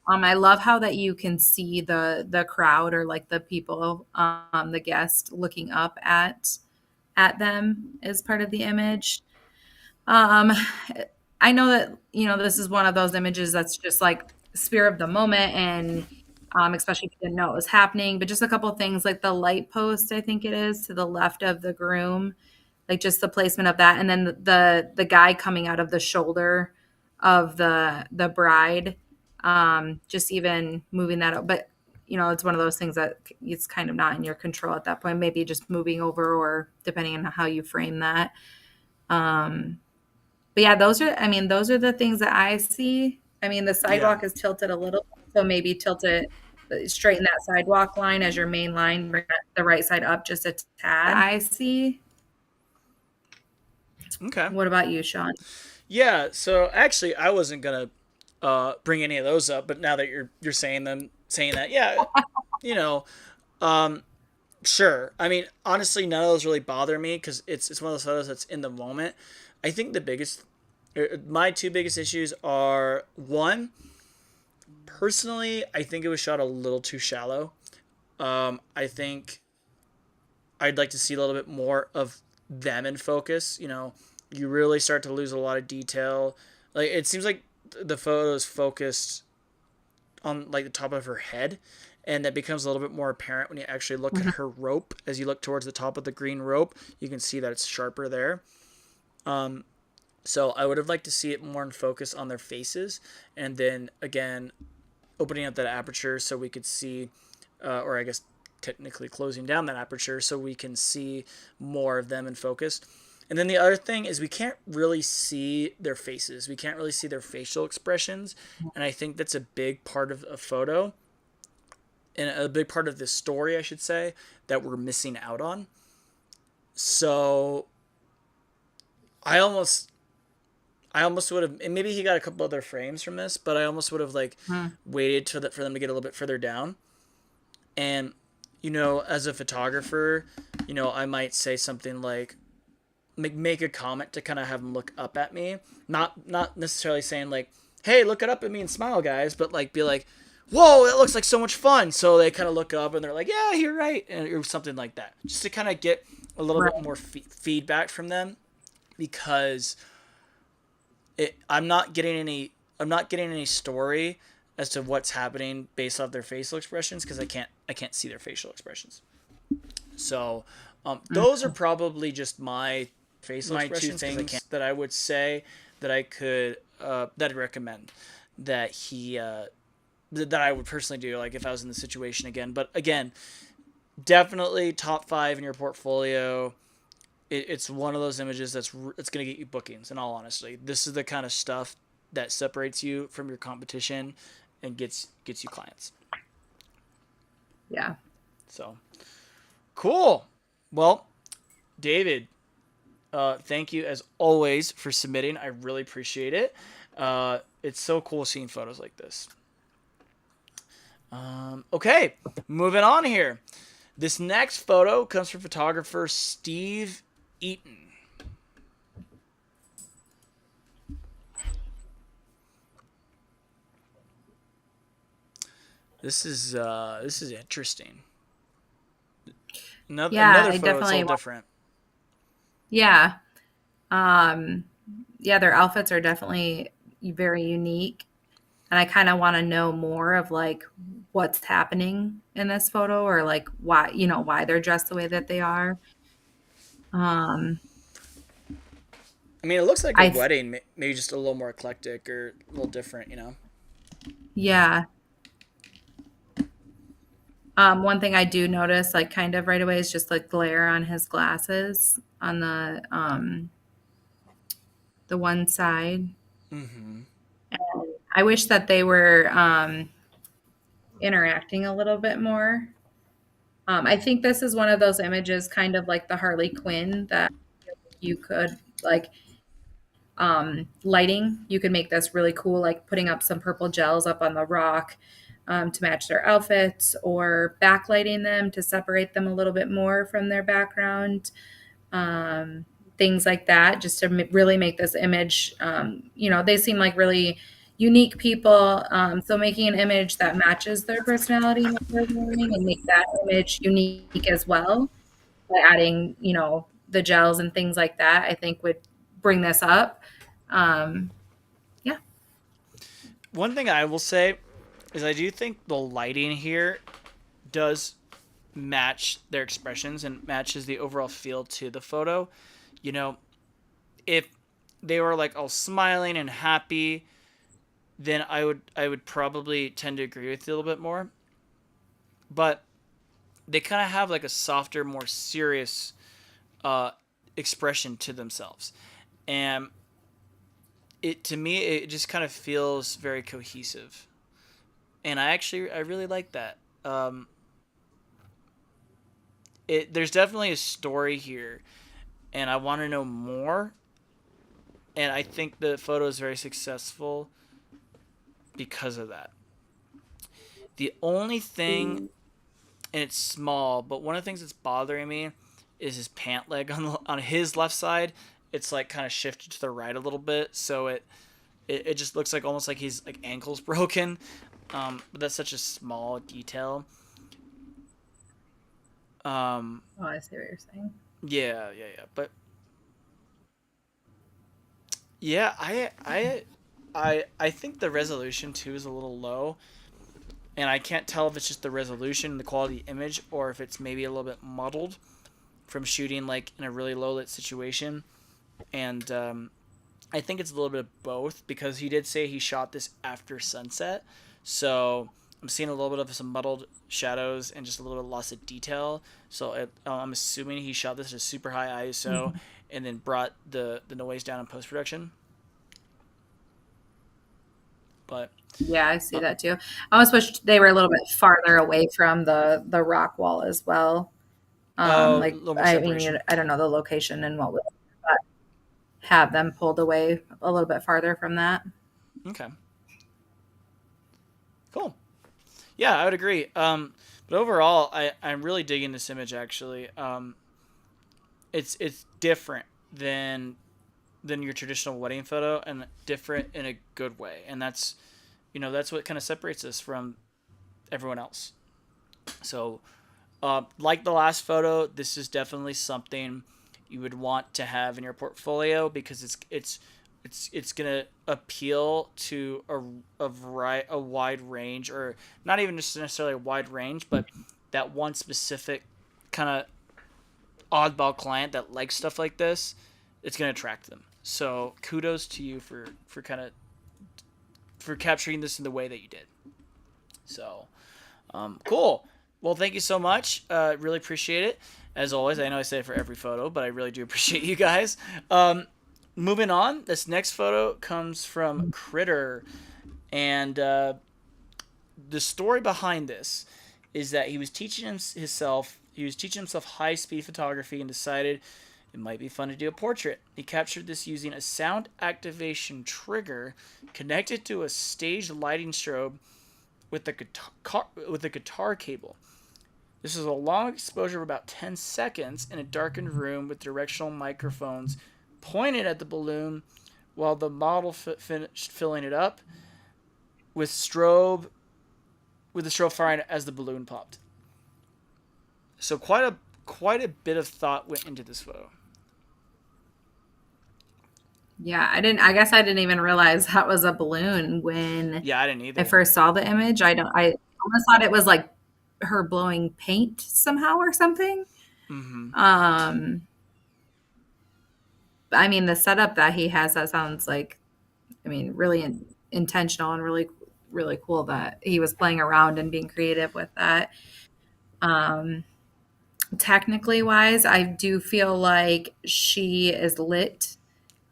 I love how that you can see the crowd or like the people, the guest looking up at them as part of the image. Um, I know that this is one of those images that's just like spur of the moment, and especially if you didn't know it was happening. But just a couple of things like the light post, I think it is to the left of the groom, like just the placement of that, and then the guy coming out of the shoulder of the bride, just even moving that up. But it's one of those things that it's kind of not in your control at that point. Maybe just moving over, or depending on how you frame that. Um, but yeah, those are the things that I see. I mean, the Yeah. sidewalk is tilted a little, so maybe tilt it, straighten that sidewalk line as your main line, bring the right side up just a tad. I see. Okay. What about you, Sean? Yeah. So actually, I wasn't gonna bring any of those up, but now that you're saying that, yeah, you know, um, sure. I mean, honestly, none of those really bother me because it's one of those photos that's in the moment. I think my two biggest issues are one. Personally, I think it was shot a little too shallow. I think I'd like to see a little bit more of them in focus. You really start to lose a lot of detail. Like it seems like the photo is focused on like the top of her head and that becomes a little bit more apparent when you actually look at Mhm. her rope. As you look towards the top of the green rope, you can see that it's sharper there. So I would have liked to see it more in focus on their faces, and then again opening up that aperture so we could see, or I guess technically closing down that aperture so we can see more of them in focus. And then the other thing is we can't really see their faces. We can't really see their facial expressions, and I think that's a big part of a photo and a big part of the story, I should say, that we're missing out on. So I almost I almost would have, and maybe he got a couple other frames from this, but I almost would have like Mhm. waited for them to get a little bit further down. And as a photographer, I might say something like make a comment to kind of have them look up at me, not necessarily saying like, "Hey, look it up at me and smile, guys," but like be like, "Whoa, that looks like so much fun." So they kind of look up and they're like, "Yeah, you're right," or something like that, just to kind of get a little bit Right. more feedback from them because I'm not getting any story as to what's happening based off their facial expressions because I can't see their facial expressions. So those are Mhm. probably just my facial My two expressions because I things. can't that I would say that I could that I'd recommend that he that I would personally do like if I was in the situation again. But again, definitely top 5 in your portfolio. It's one of those images that's going to get you bookings. In all honesty, this is the kind of stuff that separates you from your competition and gets you clients. Yeah. So cool. Well, David, thank you as always for submitting. I really appreciate it. It's so cool seeing photos like this. Okay, moving on here. This next photo comes from photographer Steve Eaton. This is interesting. Another Yeah, another I photo that's a definitely little want, different. yeah. Um, yeah, their outfits are definitely very unique. And I kind of want to know more of like what's happening in this photo or like why they're dressed the way that they are. Um, I mean, it looks like a I, th- wedding, maybe just a little more eclectic or a little different. yeah. One thing I do notice, like kind of right away, is just like glare on his glasses on the one side. Mm-hmm. I wish that they were interacting a little bit more. I think this is one of those images, kind of like the Harley Quinn, that you could like lighting. You could make this really cool, like putting up some purple gels up on the rock to match their outfits, or backlighting them to separate them a little bit more from their background. um, Things like that, just to really make this image. They seem like really unique people. So making an image that matches their personality and what they're wearing, and make that image unique as well by adding, the gels and things like that, I think would bring this up. Um, yeah. One thing I will say is I do think the lighting here does match their expressions and matches the overall feel to the photo. You know, if they were like all smiling and happy, then I would probably tend to agree with you a little bit more. But they kind of have like a softer, more serious uh, expression to themselves, and it to me it just kind of feels very cohesive, and I really like that. Um, there's definitely a story here, and I want to know more. And I think the photo is very successful because of that. The only thing, and it's small, but one of the things that's bothering me is his pant leg on his left side. It's like kind of shifted to the right a little bit, so it just looks like almost like he's like ankles broken. But that's such a small detail. Um, Oh, I see what you're saying. yeah. But yeah, I think the resolution too is a little low. and I can't tell if it's just the resolution and the quality of the image, or if it's maybe a little bit muddled from shooting like in a really low lit situation. And I think it's a little bit of both, because he did say he shot this after sunset, so I'm seeing a little bit of some muddled shadows and just a little bit of loss of detail. So I'm assuming he shot this at a super high ISO Mhm. and then brought the noise down in post production. But Yeah, I see uh, that too. I almost wish they were a little bit farther away from the rock wall as well. oh, a Like little more I mean, separation. I don't know the location and what would but have them pulled away a little bit farther from that. Okay, cool. Yeah, I would agree. But overall, I'm really digging this image actually. It's different than your traditional wedding photo, and different in a good way. And that's, that's what kind of separates us from everyone else. So, like the last photo, this is definitely something you would want to have in your portfolio, because it's gonna appeal to a wide range, or not even just necessarily a wide range, but that one specific kind of oddball client that likes stuff like this. It's gonna attract them. So kudos to you for capturing this in the way that you did. So cool. Well, thank you so much. Really appreciate it. As always, I know I say it for every photo, but I really do appreciate you guys. Moving on, this next photo comes from Critter, and the story behind this is that he was teaching himself high speed photography, and decided it might be fun to do a portrait. He captured this using a sound activation trigger connected to a stage lighting strobe with a guitar cable. This is a long exposure of about 10 seconds in a darkened room with directional microphones pointed at the balloon, while the model finished filling it up with strobe with the strobe firing as the balloon popped. So quite a bit of thought went into this photo. Yeah, I guess I didn't even realize that was a balloon when Yeah, I didn't I either. first saw the image. I almost thought it was like her blowing paint somehow or something. Mm-hmm. Um, I mean, the setup that he has, that sounds like, I mean, really intentional and really, really cool that he was playing around and being creative with that. Um, Technically wise, I do feel like she is lit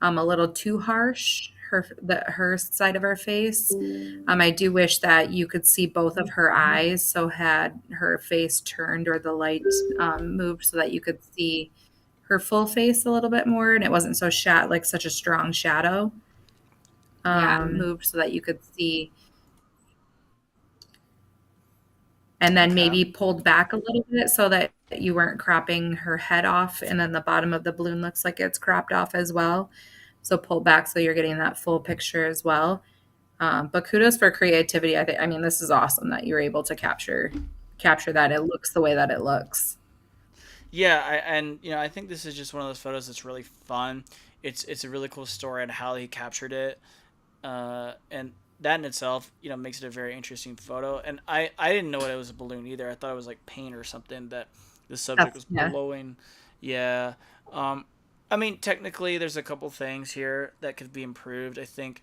a little too harsh. Her side of her face. I do wish that you could see both of her eyes. So had her face turned or the light moved so that you could see her full face a little bit more, and it wasn't so like such a strong shadow. Moved so that you could see, and then Okay. maybe pulled back a little bit so that you weren't cropping her head off, and then the bottom of the balloon looks like it's cropped off as well. So pull back so you're getting that full picture as well. But kudos for creativity. I mean, this is awesome that you're able to capture that. It looks the way that it looks. Yeah, and I think this is just one of those photos that's really fun. It's a really cool story on how he captured it, and that in itself, makes it a very interesting photo. And I didn't know it was a balloon either. I thought it was like paint or something that the subject That's was yeah. blowing. Yeah. Um, I mean, technically, there's a couple things here that could be improved. I think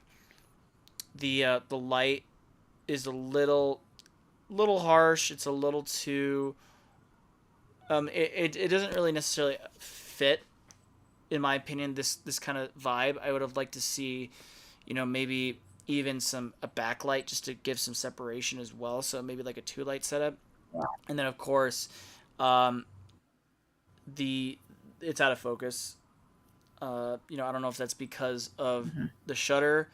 the light is a little harsh. It's a little too. It doesn't really necessarily fit, in my opinion, this kind of vibe. I would have liked to see, maybe even a backlight just to give some separation as well. So maybe like a two light setup, and then of course, um, the it's out of focus. I don't know if that's because of Mhm. the shutter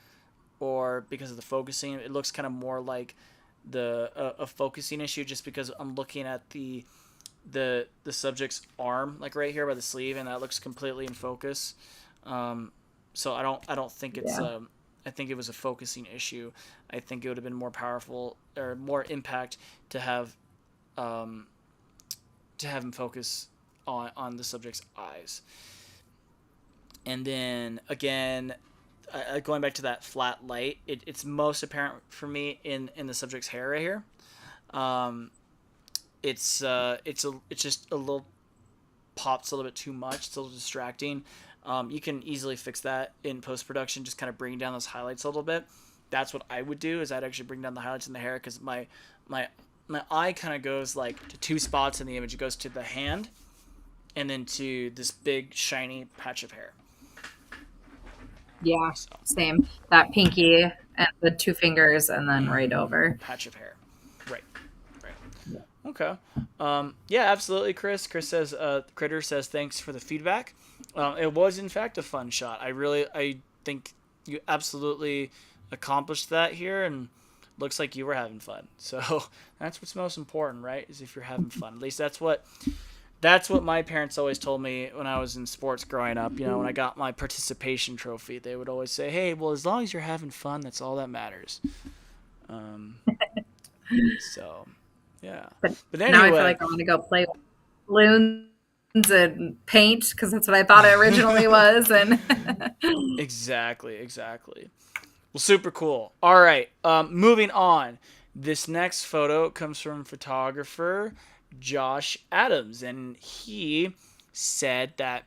or because of the focusing. It looks kind of more like a focusing issue, just because I'm looking at the subject's arm, like right here by the sleeve, and that looks completely in focus. Um, so I don't think it's Yeah. I think it was a focusing issue. I think it would have been more powerful or more impact to have um, him focus on the subject's eyes. And then again, going back to that flat light, it's most apparent for me in the subject's hair right here. Um, it's just a little pops a little bit too much. It's a little distracting. You can easily fix that in post production. Just kind of bring down those highlights a little bit. That's what I would do. Is I'd actually bring down the highlights in the hair because my my eye kind of goes like to two spots in the image. It goes to the hand and then to this big shiny patch of hair. Yeah, So same. That pinky and the two fingers, and then right over. patch of hair. Right. Right. Okay. Yeah, absolutely, Chris. Chris says, Critter says, thanks for the feedback. It was, in fact, a fun shot. I think you absolutely accomplished that here, and looks like you were having fun. So that's what's most important, right? Is if you're having fun. At least that's what my parents always told me when I was in sports growing up. You know, when I got my participation trophy, they would always say, "Hey, well, as long as you're having fun, that's all that matters." Um, so, yeah. But But now I feel anyway, like I want to go play with balloons and paint because that's what I thought it originally was. And exactly, exactly. Well, super cool. All right, moving on. This next photo comes from photographer Josh Adams, and he said that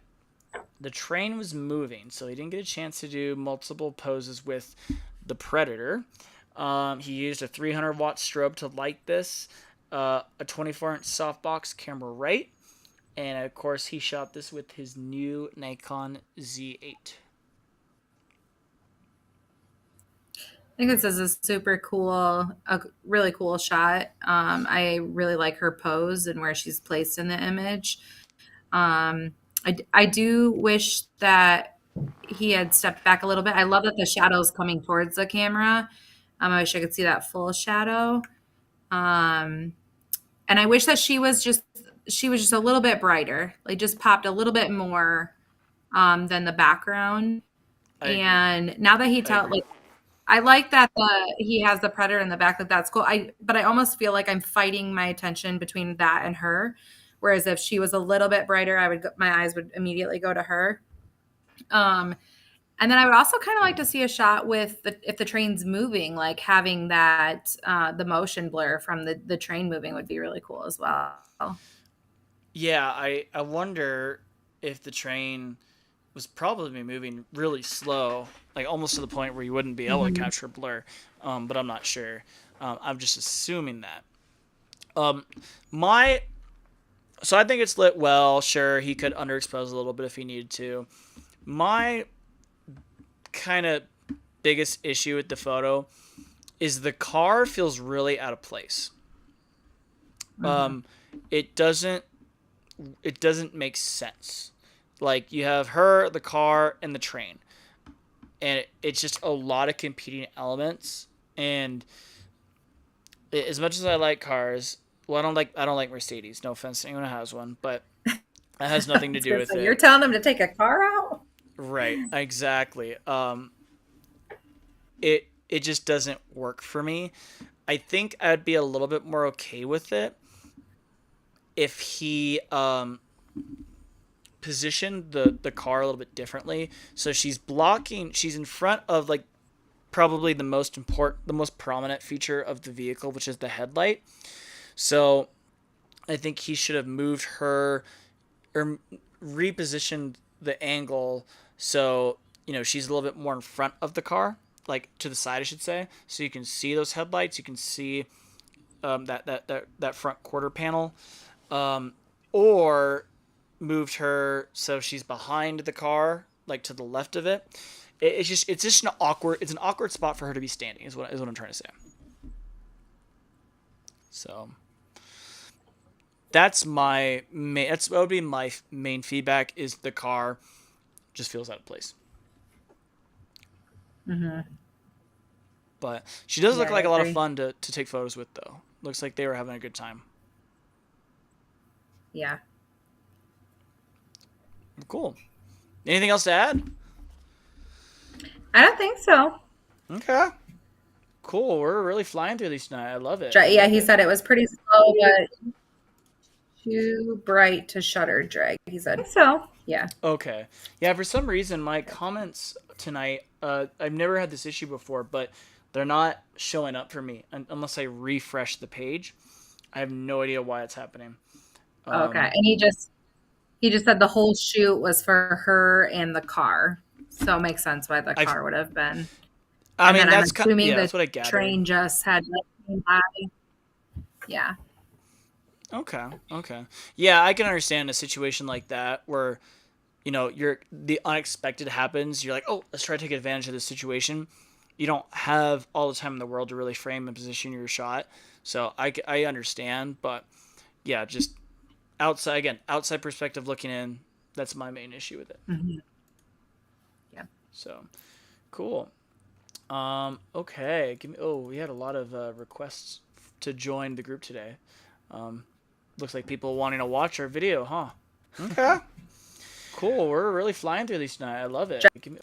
the train was moving, so he didn't get a chance to do multiple poses with the Predator. He used a 300-watt strobe to light this, a 24-inch softbox camera right, and of course he shot this with his new Nikon Z8. I think this is a super cool, a really cool shot. I really like her pose and where she's placed in the image. I do wish that he had stepped back a little bit. I love that the shadow is coming towards the camera. I wish I could see that full shadow. Um, and I wish that she was just a little bit brighter, like just popped a little bit more than the background. I agree. And now that he I tell agree. like I like that he has the predator in the back. That's cool. But I almost feel like I'm fighting my attention between that and her. Whereas if she was a little bit brighter, my eyes would immediately go to her. Um, and then I would also kind of like to see a shot with if the train's moving, like having that the motion blur from the train moving would be really cool as well. Yeah, I wonder if the train was probably moving really slow, like almost to the point where you wouldn't be able to Hmm. capture blur. But I'm not sure. I'm just assuming that. Um, my so I think it's lit well. Sure, he could underexpose a little bit if he needed to. My kind of biggest issue with the photo is the car feels really out of place. Hmm. Um, it doesn't it doesn't make sense. Like you have her, the car, and the train, and it's just a lot of competing elements. And as much as I like cars, well, I don't like Mercedes. No offense to anyone who has one, but that has I nothing to was do gonna with say, you're it. telling them to take a car out? Right? Exactly. It just doesn't work for me. I think I'd be a little bit more okay with it if he positioned the car a little bit differently. So she's in front of like probably the most prominent feature of the vehicle, which is the headlight. So I think he should have moved her or repositioned the angle so she's a little bit more in front of the car, like to the side, I should say, so you can see those headlights. You can see that front quarter panel, um, or moved her so she's behind the car, like to the left of it. It's just an awkward spot for her to be standing. Is what I'm trying to say. So that would be my main feedback is the car just feels out of place. Hmm. But she does Yeah, look I like a lot of agree. fun to take photos with, though. Looks like they were having a good time. Yeah. Cool. Anything else to add? I don't think so. Okay. Cool. We're really flying through these tonight. I love it. I Yeah, love he it. said it was pretty slow, but too bright to shutter drag. He said so. Yeah. Okay. Yeah, for some reason, my comments tonight I've never had this issue before, but they're not showing up for me unless I refresh the page. I have no idea why it's happening. Okay. Um, And he just said the whole shoot was for her and the car. So it makes sense why the I've, car would have been. I And mean, then I'm that's kind, assuming yeah, the that's what I gathered. train just had like, came by. Yeah. Okay, okay, yeah, I can understand a situation like that where the unexpected happens. You're like, oh, let's try to take advantage of this situation. You don't have all the time in the world to really frame and position your shot, so I understand, but yeah, just outside perspective looking in, that's my main issue with it. Hmm. Yeah. So cool. Okay, give me. Oh, we had a lot of requests to join the group today. Um, looks like people wanting to watch our video, huh? Okay, cool. We're really flying through these tonight. I love it. Give me.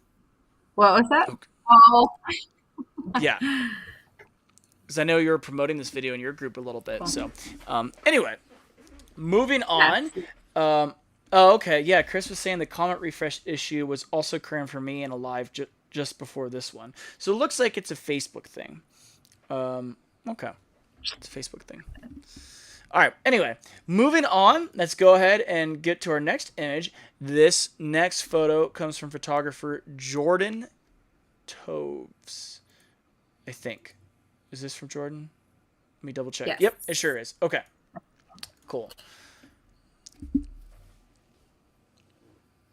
What was that? Okay. Oh, Yeah, because I know you were promoting this video in your group a little bit. cool. So, anyway, moving on. Yes. Um, oh, okay. Yeah, Chris was saying the comment refresh issue was also occurring for me in a live just before this one. So it looks like it's a Facebook thing. Okay. It's a Facebook thing. All right. Anyway, moving on. Let's go ahead and get to our next image. This next photo comes from photographer Jordan Toves, I think. Is this from Jordan? Let me double check. Yes. Yep, it sure is. Okay. Cool.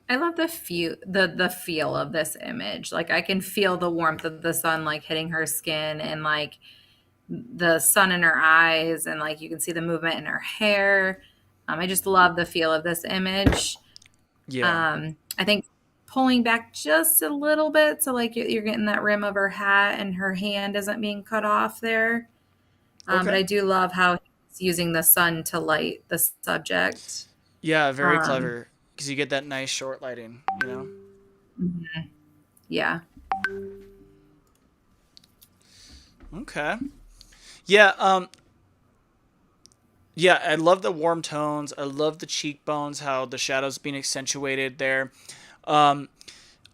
I love the feel of this image. Like I can feel the warmth of the sun like hitting her skin and like the sun in her eyes and like you can see the movement in her hair. I just love the feel of this image. Yeah. I think pulling back just a little bit so like you're getting that rim of her hat and her hand isn't being cut off there. But Okay. I do love how he's using the sun to light the subject. Yeah, very Um, clever. Because you get that nice short lighting, you know? yeah. Okay. Yeah, yeah, I love the warm tones. I love the cheekbones, how the shadows being accentuated there. Um,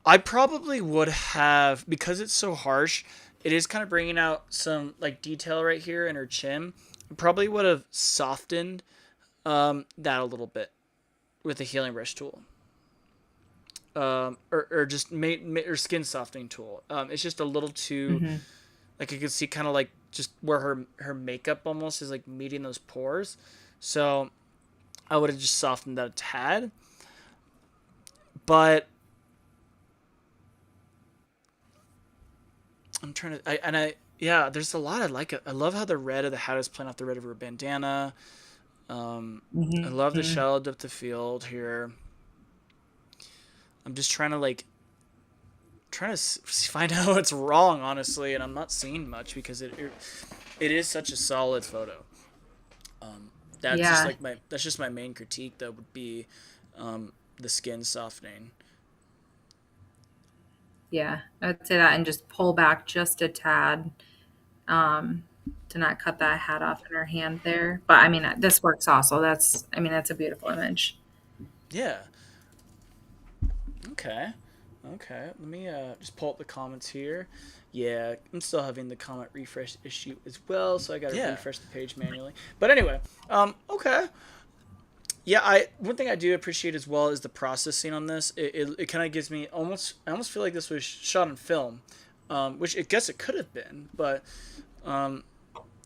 I probably would have, because it's so harsh, it is kind of bringing out some like detail right here in her chin. Probably would have softened that a little bit with a healing brush tool. Or just or skin softening tool. It's just a little too, Hmm. like you can see kind of like just where her makeup almost is like meeting those pores. So I would have just softened that a tad. But I'm trying to yeah, there's a lot I like. I love how the red of the hat is playing off the red of her bandana. I love the Hmm. shallow depth of field here. I'm just trying to find out what's wrong, honestly, and I'm not seeing much because it is such a solid photo. Yeah. That's just my main critique. That would be the skin softening. Yeah. I would say that and just pull back just a tad um, to not cut that hat off in her hand there. But I mean, this works also. That's a beautiful image. Yeah. Okay. Okay. Let me just pull up the comments here. Yeah, I'm still having the comment refresh issue as well, so I gotta refresh the page manually. But anyway, okay. Yeah, I one thing I do appreciate as well is the processing on this. It kind of gives me I almost feel like this was shot on film, which I guess it could have been, but um,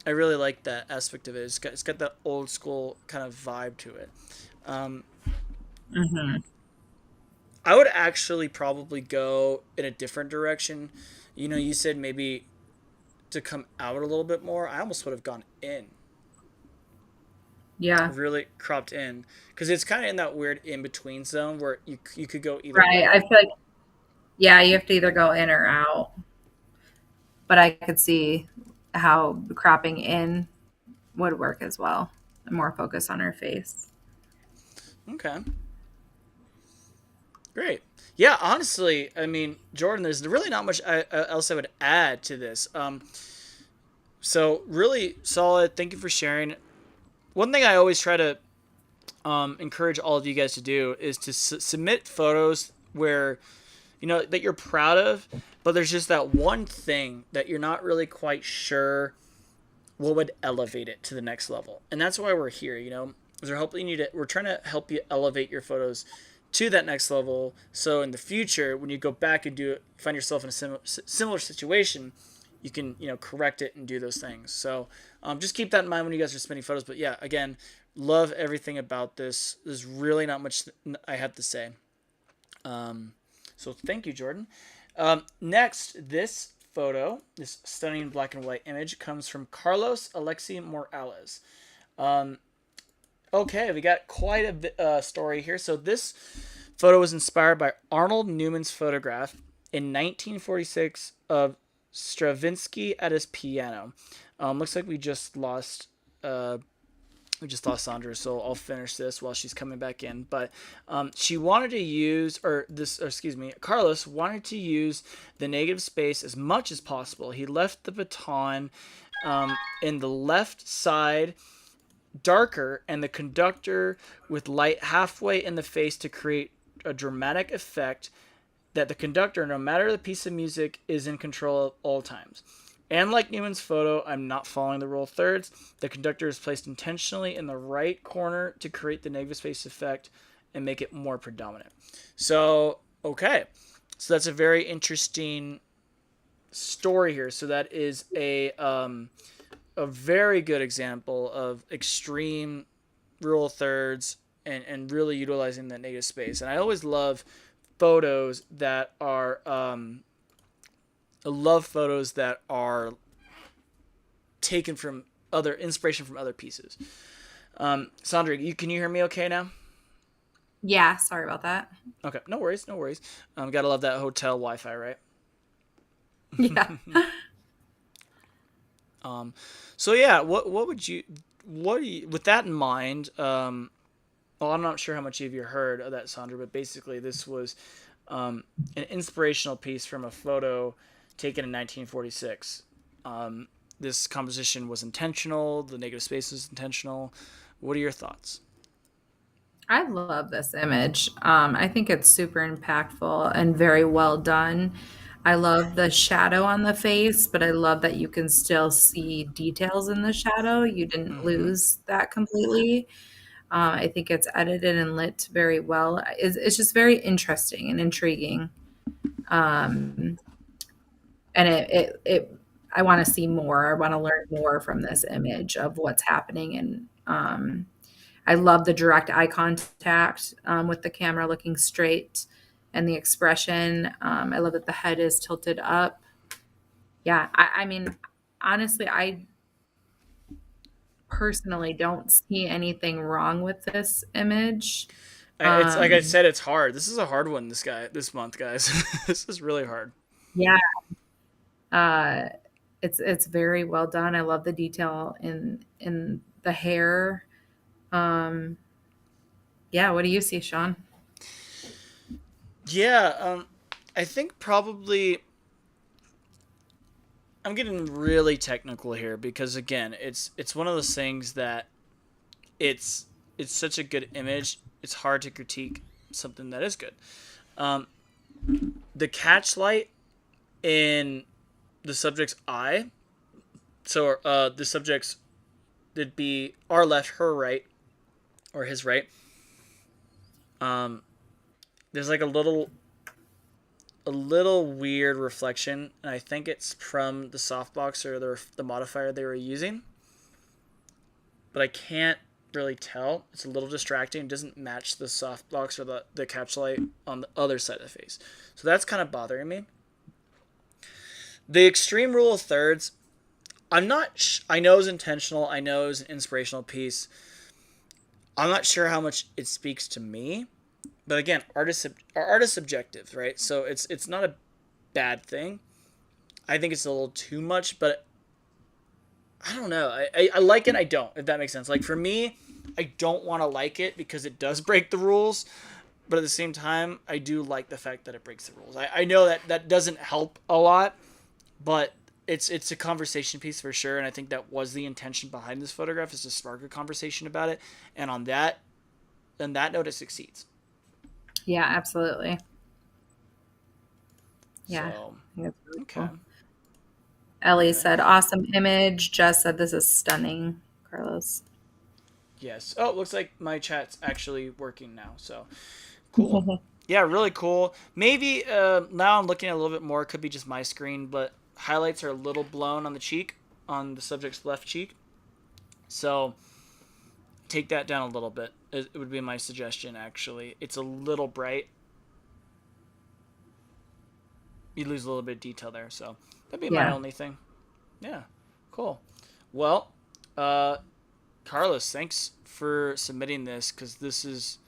I really like that aspect of it. It's got that old school kind of vibe to it. Um, Hmm. I would actually probably go in a different direction. You said maybe to come out a little bit more. I almost would have gone in, Yeah. really cropped in, because it's kind of in that weird in between zone where you could go either Right. I way. feel like, yeah, you have to either go in or out. But I could see how cropping in would work as well. More focus on her face. Okay, great. Yeah, honestly, I mean, Jordan, there's really not much else I would add to this. So really solid. Thank you for sharing. One thing I always try to encourage all of you guys to do is to submit photos where that you're proud of, but there's just that one thing that you're not really quite sure what would elevate it to the next level. And that's why we're here, is we're trying to help you elevate your photos to that next level. So in the future, when you go back and find yourself in a similar situation, you can, correct it and do those things. So just keep that in mind when you guys are spending photos. But yeah, again, love everything about this. There's really not much I have to say. So thank you, Jordan. Next, this stunning black and white image comes from Carlos Alexi Morales. Okay, we got quite a story here. So this photo was inspired by Arnold Newman's photograph in 1946 of Stravinsky at his piano. Looks like we just lost Sondra, so I'll finish this while she's coming back in. But she wanted to Carlos wanted to use the negative space as much as possible. He left the baton in the left side darker and the conductor with light halfway in the face to create a dramatic effect that the conductor, no matter the piece of music, is in control at all times. And like Newman's photo, I'm not following the rule of thirds. The conductor is placed intentionally in the right corner to create the negative space effect and make it more predominant. So, okay. So that's a very interesting story here. So that is a very good example of extreme rule of thirds and really utilizing that negative space. And I always love photos that are taken from other inspiration from other pieces. Sondra, can you hear me okay now? Yeah, sorry about that. Okay, no worries, no worries. Gotta love that hotel Wi-Fi, right? Yeah. So yeah, with that in mind? Well, I'm not sure how much of you heard of that, Sondra, but basically this was an inspirational piece from a photo taken in 1946. This composition was intentional. The negative space was intentional. What are your thoughts? I love this image. I think it's super impactful and very well done. I love the shadow on the face, but I love that you can still see details in the shadow. You didn't Mm-hmm. lose that completely. I think it's edited and lit very well. It's just very interesting and intriguing. Um, and I want to see more. I want to learn more from this image of what's happening. And I love the direct eye contact with the camera looking straight and the expression. I love that the head is tilted up. Yeah, I mean, honestly, I personally don't see anything wrong with this image. It's like I Um, said, it's hard. This is a hard one. This month, guys. This is really hard. yeah, uh, it's very well done. I love the detail in the hair. Um, yeah, what do you see, Sean? Yeah, I think probably I'm getting really technical here because again, it's one of those things that it's it's such a good image. It's hard to critique something that is good. Um, the catch light in the subject's eye. So the subject's would be our left, her right, or his right. Um, there's like a little weird reflection, and I think it's from the softbox or the modifier they were using, but I can't really tell. It's a little distracting. It doesn't match the softbox or the catch light on the other side of the face, so that's kind of bothering me. The extreme rule of thirds, I'm not. I know is intentional. I know is an inspirational piece. I'm not sure how much it speaks to me, but again, art is subjective, right? So it's not a bad thing. I think it's a little too much, but I don't know. I like it. I don't. If that makes sense. Like for me, I don't want to like it because it does break the rules, but at the same time, I do like the fact that it breaks the rules. I know that doesn't help a lot, but it's a conversation piece for sure, and I think that was the intention behind this photograph is to spark a conversation about it, and on that note, it succeeds. Yeah, absolutely. Yeah, So, I think it's really okay. cool. Ellie Okay. said, awesome image. Jess said, this is stunning, Carlos. Yes. Oh, it looks like my chat's actually working now. So, cool. Yeah, really cool. Maybe now I'm looking at a little bit more. It could be just my screen, but highlights are a little blown on the cheek, on the subject's left cheek. So take that down a little bit. It would be my suggestion, actually. It's a little bright. You lose a little bit of detail there. So that'd be my Yeah. only thing. Yeah, cool. Well, uh, Carlos, thanks for submitting this because this is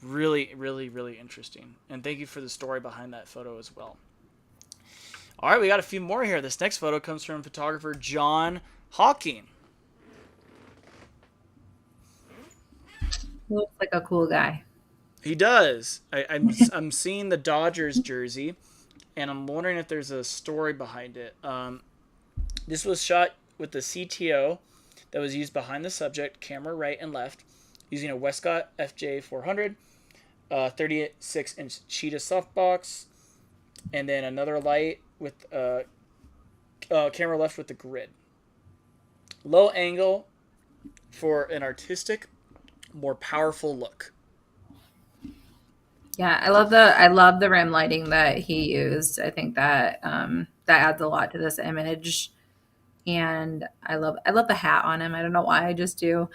really, really, really interesting. And thank you for the story behind that photo as well. All right, we got a few more here. This next photo comes from photographer John Hawking. Looks like a cool guy. He does. I'm seeing the Dodgers jersey, and I'm wondering if there's a story behind it. This was shot with the CTO that was used behind the subject, camera right and left, using a Westcott FJ400, 36-inch cheetah softbox, and then another light with camera left with the grid. Low angle for an artistic, more powerful look. Yeah, I love the rim lighting that he used. I think that that adds a lot to this image. And I love the hat on him. I don't know why, I just do.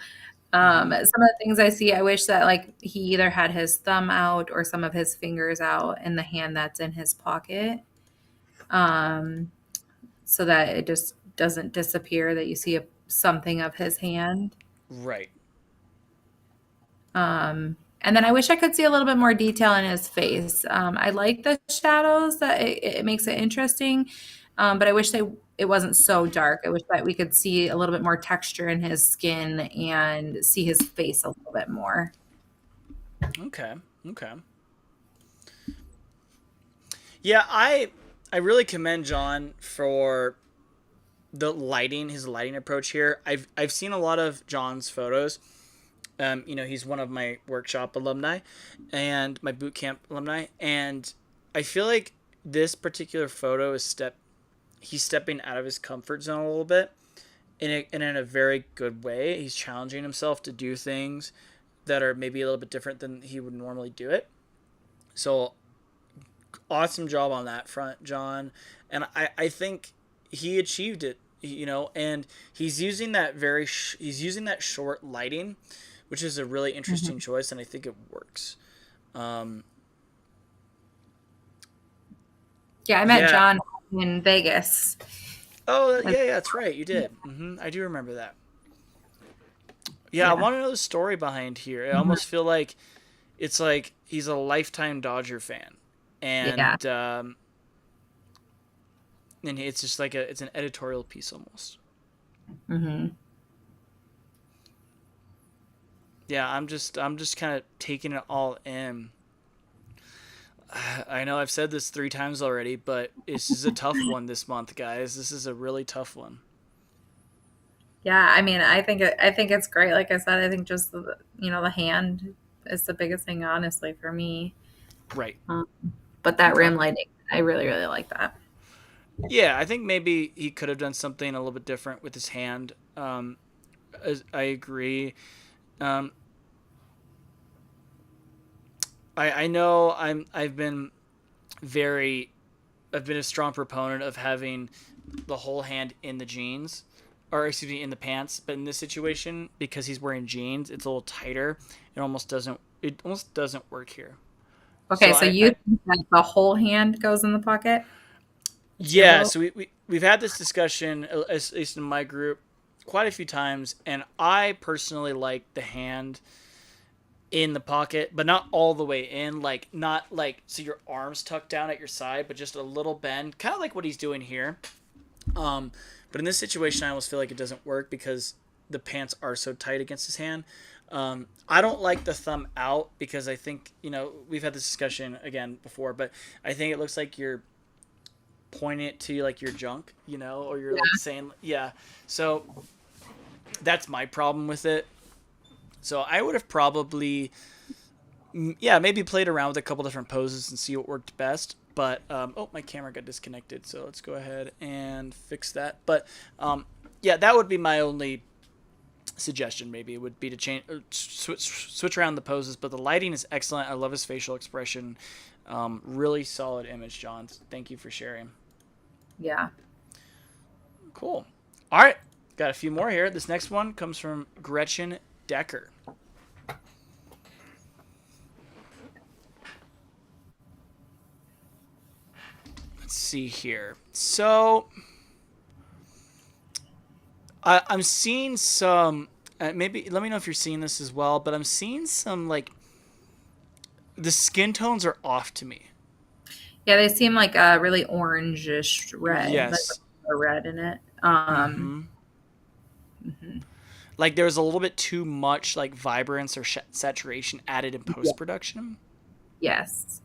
Mm-hmm. Some of the things I see, I wish that like he either had his thumb out or some of his fingers out in the hand that's in his pocket. Um, so that it just doesn't disappear, that you see something of his hand. Right. And then I wish I could see a little bit more detail in his face. I like the shadows, that it makes it interesting, but I wish it wasn't so dark. I wish that we could see a little bit more texture in his skin and see his face a little bit more. Okay. Okay. Yeah, I really commend John for the lighting, his lighting approach here. I've seen a lot of John's photos. He's one of my workshop alumni and my boot camp alumni, and I feel like this particular photo is he's stepping out of his comfort zone a little bit, and in a very good way. He's challenging himself to do things that are maybe a little bit different than he would normally do it. So awesome job on that front, John. And I think he achieved it, and he's using that short lighting, which is a really interesting Mhm. choice, and I think it works. Um, Yeah, I met yeah. John in Vegas. Oh, yeah, that's right. You did. I do remember that. Yeah, I Yeah. want to know the story behind here. I Mhm. almost feel like it's like he's a lifetime Dodger fan, Yeah. and it's just like it's an editorial piece almost. Hmm. Yeah, I'm just kind of taking it all in. I know I've said this 3 times already, but this is a tough one this month, guys. This is a really tough one. Yeah, I mean, I think it's great. Like I said, I think just the hand is the biggest thing, honestly, for me. Right. Um, but that Okay. rim lighting, I really, really like that. Yeah, I think maybe he could have done something a little bit different with his hand. I agree. Um, I know very I've been a strong proponent of having the whole hand in the jeans, or excuse me, in the pants. But in this situation, because he's wearing jeans, it's a little tighter. It almost doesn't work here. Okay, So so you think that the whole hand goes in the pocket? That's your yeah. vote? So we've had this discussion, at least in my group, quite a few times, and I personally like the hand in the pocket, but not all the way in. Like not like so your arms tucked down at your side, but just a little bend, kind of like what he's doing here. Um, but in this situation, I almost feel like it doesn't work because the pants are so tight against his hand. I don't like the thumb out because I think we've had this discussion again before, but I think it looks like you're pointing it to like your junk, or you're like saying yeah. So that's my problem with it. So I would have probably, yeah, maybe played around with a couple different poses and see what worked best. But oh, my camera got disconnected, so let's go ahead and fix that. But yeah, that would be my only suggestion. Maybe it would be to change, switch around the poses. But the lighting is excellent. I love his facial expression. Really solid image, John. Thank you for sharing. Yeah. Cool. All right, got a few more here. This next one comes from Gretchen Decker. Let's see here. So I'm seeing some. Maybe let me know if you're seeing this as well. But I'm seeing some like the skin tones are off to me. Yeah, they seem like a really orangish red, like Yes. a red in it. Mm-hmm. Mhm. Like there's a little bit too much like vibrance or saturation added in Yeah. post production. Yes.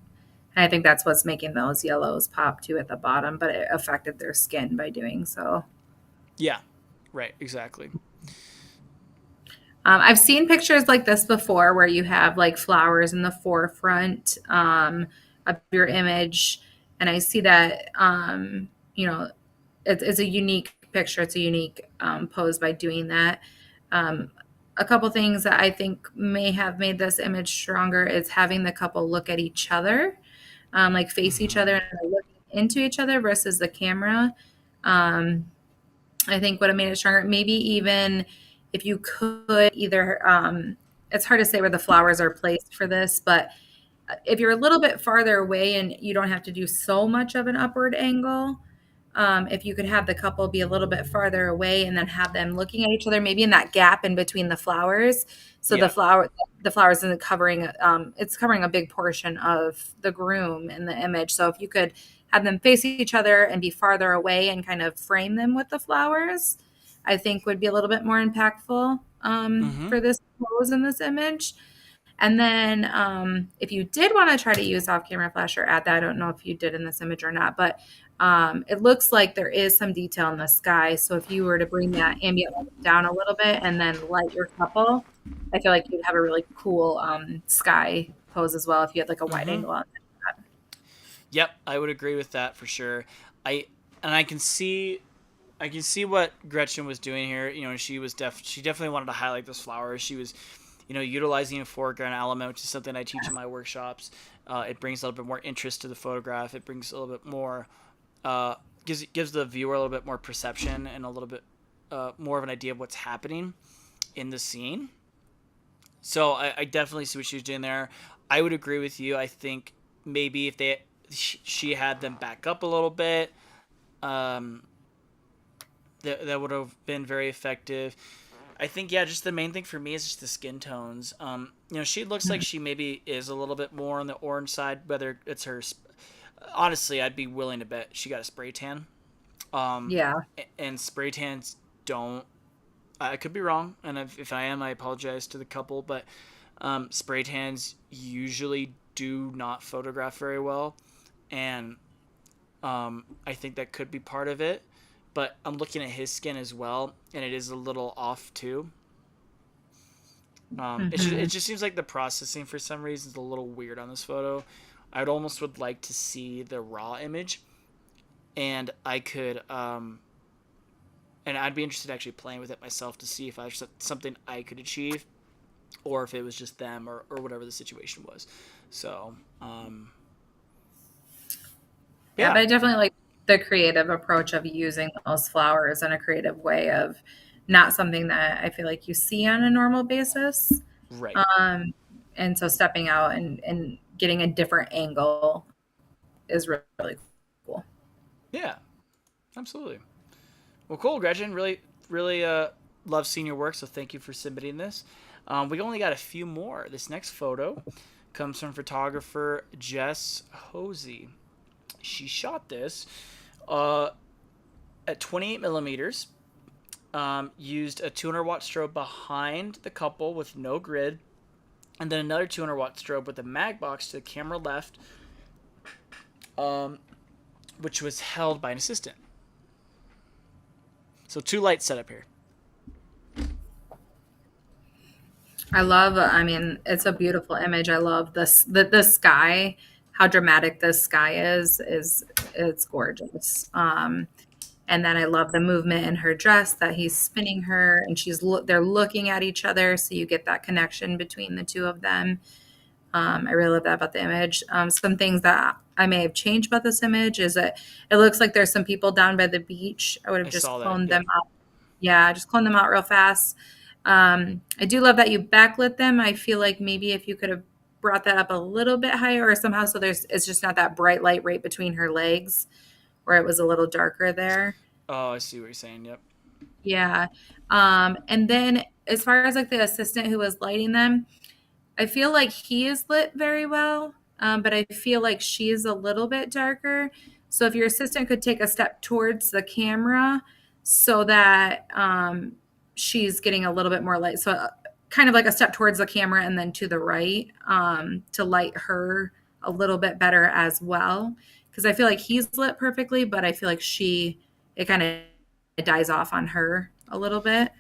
And I think that's what's making those yellows pop too at the bottom, but it affected their skin by doing so. Yeah. Right. Exactly. I've seen pictures like this before where you have like flowers in the forefront of your image. And I see that, you know, it's a unique picture. It's a unique pose by doing that. Um, a couple things that I think may have made this image stronger is having the couple look at each other, like face each Mm-hmm. other and look into each other versus the camera. Um, I think would have made it stronger. Maybe even if you could either, it's hard to say where the flowers are placed for this, but if you're a little bit farther away and you don't have to do so much of an upward angle, if you could have the couple be a little bit farther away and then have them looking at each other, maybe in that gap in between the flowers. So Yeah. the flowers isn't covering, it's covering a big portion of the groom in the image. So if you could have them face each other and be farther away and kind of frame them with the flowers, I think would be a little bit more impactful Mm-hmm. for this pose in this image. And then if you did want to try to use off-camera flash or add that, I don't know if you did in this image or not, but it looks like there is some detail in the sky. So if you were to bring that ambient light down a little bit and then light your couple, I feel like you'd have a really cool sky pose as well if you had like a wide Mm-hmm. angle on that. Yep, I would agree with that for sure. I and I can see what Gretchen was doing here. You know, she definitely wanted to highlight those flowers. She was, you know, utilizing a foreground element, which is something I teach in my workshops. It brings a little bit more interest to the photograph. It brings a little bit more, gives the viewer a little bit more perception and a little bit more of an idea of what's happening in the scene. So I definitely see what she was doing there. I would agree with you. I think maybe if she had them back up a little bit, um, that would have been very effective. I think yeah, just the main thing for me is just the skin tones. You know, she looks like she maybe is a little bit more on the orange side. Whether it's her, honestly, I'd be willing to bet she got a spray tan. Um, Yeah. and spray tans don't. I could be wrong, and if I am, I apologize to the couple. But spray tans usually do not photograph very well, and I think that could be part of it. But I'm looking at his skin as well, and it is a little off too. It Hmm. just seems like the processing for some reason is a little weird on this photo. I'd almost would like to see the raw image, and I could and I'd be interested actually playing with it myself to see if I something I could achieve, or if it was just them or whatever the situation was. So Yeah, but yeah, I definitely like the creative approach of using those flowers in a creative way of not something that I feel like you see on a normal basis. right, Um, and so stepping out and getting a different angle is really, really cool. yeah, absolutely. Well, cool, Gretchen. Really love seeing your work. So thank you for submitting this. We only got a few more. This next photo comes from photographer Jess Hosey. She shot this uh, at 28 millimeters. Used a 200-watt strobe behind the couple with no grid, and then another 200-watt strobe with a mag box to the camera left, um, which was held by an assistant. So two lights set up here. I love, I mean, it's a beautiful image. I love this, the sky, how dramatic this sky is it's gorgeous. And then I love the movement in her dress that he's spinning her and they're looking at each other. So you get that connection between the two of them. I really love that about the image. Some things that I may have changed about this image is that it looks like there's some people down by the beach. I would have I just saw that. cloned them Yep. out. Yeah, just clone them out real fast. I do love that you backlit them. I feel like maybe if you could have brought that up a little bit higher or somehow so it's just not that bright light right between her legs where it was a little darker there. Oh, I see what you're saying. Yep. Yeah. And then as far as like the assistant who was lighting them, I feel like he is lit very well, but I feel like she's a little bit darker. So if your assistant could take a step towards the camera so that she's getting a little bit more light. So kind of like a step towards the camera and then to the right to light her a little bit better as well. Because I feel like he's lit perfectly, but I feel like it kind of dies off on her a little bit.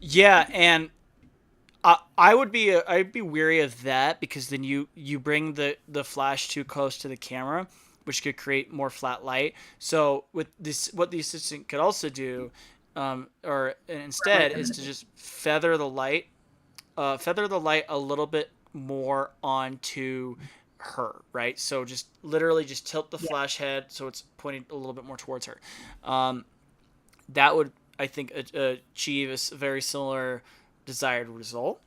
Yeah, and I'd be weary of that because then you bring the flash too close to the camera, which could create more flat light. So with this, what the assistant could also do, or instead, is to just feather the light a little bit more onto her, right? So just literally just tilt the Yeah. flash head so it's pointing a little bit more towards her. Um, that would, I think, achieve a very similar desired result.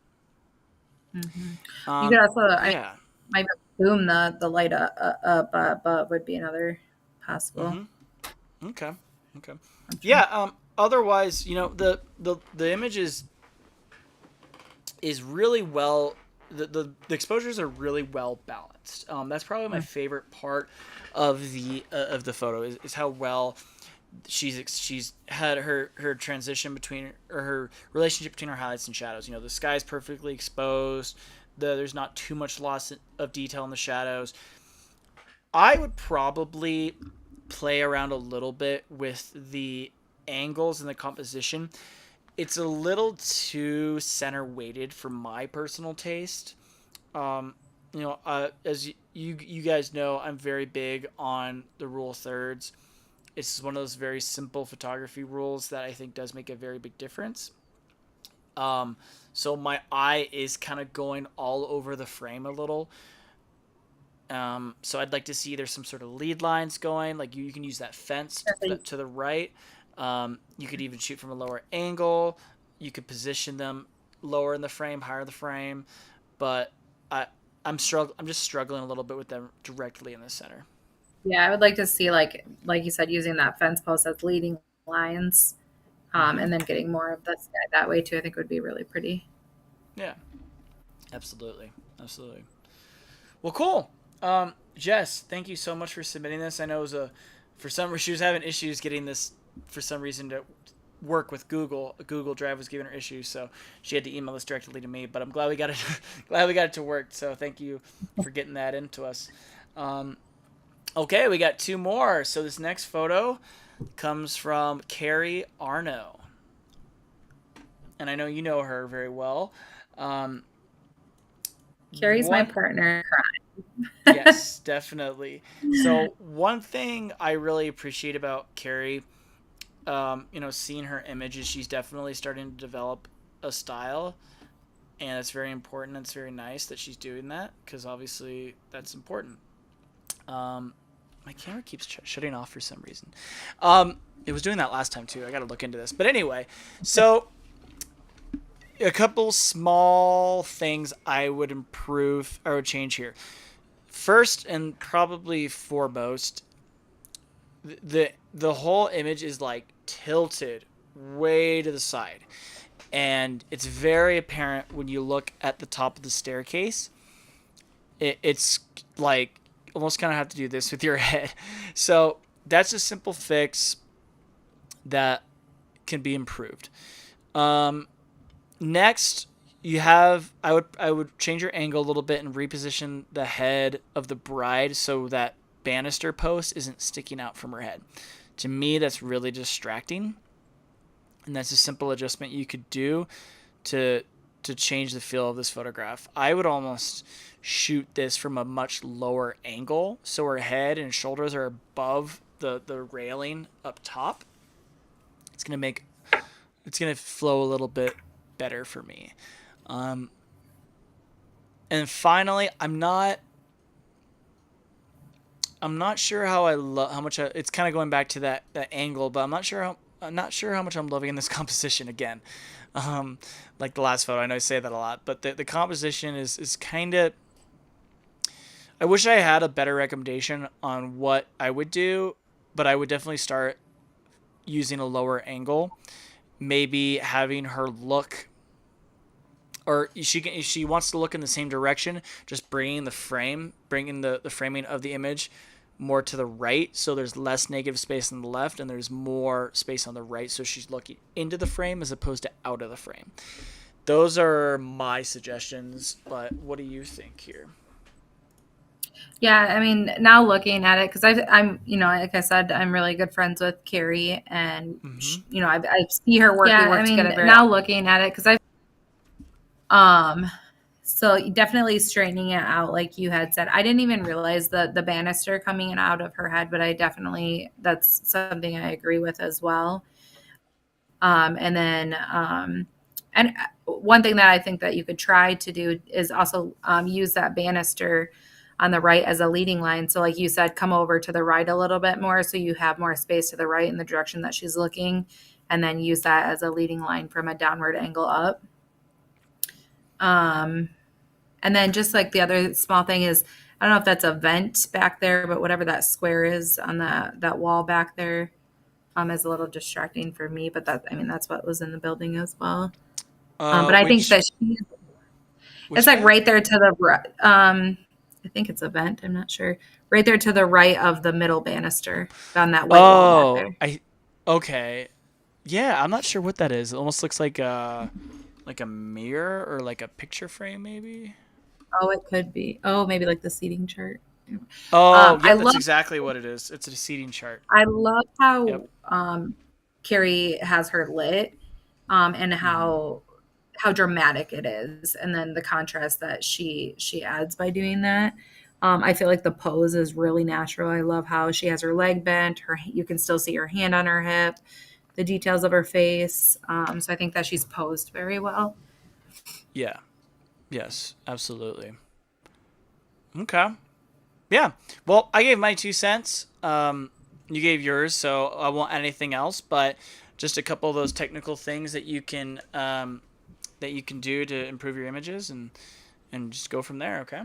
Mhm. You could Um, also, I yeah. might boom the light up above would be another possible Mm-hmm. Okay. Okay. option. Yeah. Otherwise, the image is really well. The exposures are really well balanced. That's probably my Mm. favorite part of the photo is how well she's had her transition between, or her relationship between her highlights and shadows. The sky is perfectly exposed. There's not too much loss of detail in the shadows. I would probably play around a little bit with the angles and the composition. It's a little too center weighted for my personal taste. Um, as you guys know, I'm very big on the rule of thirds. It's one of those very simple photography rules that I think does make a very big difference. Um, so my eye is kind of going all over the frame a little. So I'd like to see there's some sort of lead lines going. Like you can use that fence to the right. You could even shoot from a lower angle. You could position them lower in the frame, higher in the frame. But I I'm just struggling a little bit with them directly in the center. Yeah, I would like to see like you said, using that fence post as leading lines, Mm-hmm. and then getting more of the sky that way too. I think would be really pretty. Yeah, absolutely, absolutely. Well, cool. Jess, thank you so much for submitting this. I know it was for some she was having issues getting this for some reason to work with Google. Google Drive was giving her issues, so she had to email this directly to me. But I'm glad we got it. Glad we got it to work. So thank you for getting that into us. Um, okay, we got two more. So this next photo comes from Carrie Arno, and I know you know her very well. Um, Carrie's my one partner. Yes, definitely. So one thing I really appreciate about Carrie, seeing her images, she's definitely starting to develop a style, and it's very important. It's very nice that she's doing that because obviously that's important. My camera keeps shutting off for some reason. It was doing that last time too. I got to look into this. But anyway, so a couple small things I would improve or would change here. First and probably foremost, the whole image is like tilted way to the side, and it's very apparent when you look at the top of the staircase. It's like almost kind of have to do this with your head. So that's a simple fix that can be improved. Um, Next, you have I would change your angle a little bit and reposition the head of the bride so that banister post isn't sticking out from her head. To me, that's really distracting, and that's a simple adjustment you could do to change the feel of this photograph. I would almost shoot this from a much lower angle, so her head and shoulders are above the railing up top. It's gonna make it's gonna flow a little bit better for me. Um, and finally, I'm not sure how I love how much it's kind of going back to that angle, but I'm not sure how much I'm loving in this composition again. Um, like the last photo, I know I say that a lot, but the composition is kind of. I wish I had a better recommendation on what I would do, but I would definitely start using a lower angle. Maybe having her look, or if she wants to look in the same direction, just bringing the framing of the image more to the right, so there's less negative space on the left and there's more space on the right, so she's looking into the frame as opposed to out of the frame. Those are my suggestions, but what do you think here? Yeah, I mean, now looking at it, because I'm, like I said, I'm really good friends with Carrie, and Mm-hmm. I see her work. Yeah, we work together very now often. Looking at it, because um, so definitely straightening it out, like you had said. I didn't even realize the banister coming in out of her head, but that's something I agree with as well. And then, and one thing that I think that you could try to do is also use that banister on the right as a leading line. So, like you said, come over to the right a little bit more so you have more space to the right in the direction that she's looking, and then use that as a leading line from a downward angle up. And then just like the other small thing is, I don't know if that's a vent back there, but whatever that square is on that wall back there, is a little distracting for me. But that's what was in the building as well. But I think Which that it's which like vent? right there to the right. I think it's a vent. I'm not sure. Right there to the right of the middle banister on that white wall back Oh, there. I okay. Yeah, I'm not sure what that is. It almost looks like a mirror or like a picture frame maybe. Oh, it could be. Oh, maybe like the seating chart. Oh, I yep, that's love exactly what it is. It's a seating chart. I love Yep. how Carrie has her lit, and Mm-hmm. how dramatic it is, and then the contrast that she adds by doing that. I feel like the pose is really natural. I love how she has her leg bent. You can still see her hand on her hip, the details of her face. So I think that she's posed very well. Yeah. Yes, absolutely. Okay. Yeah. Well, I gave my 2 cents. You gave yours, so I won't add anything else. But just a couple of those technical things that you can do to improve your images, and just go from there. Okay.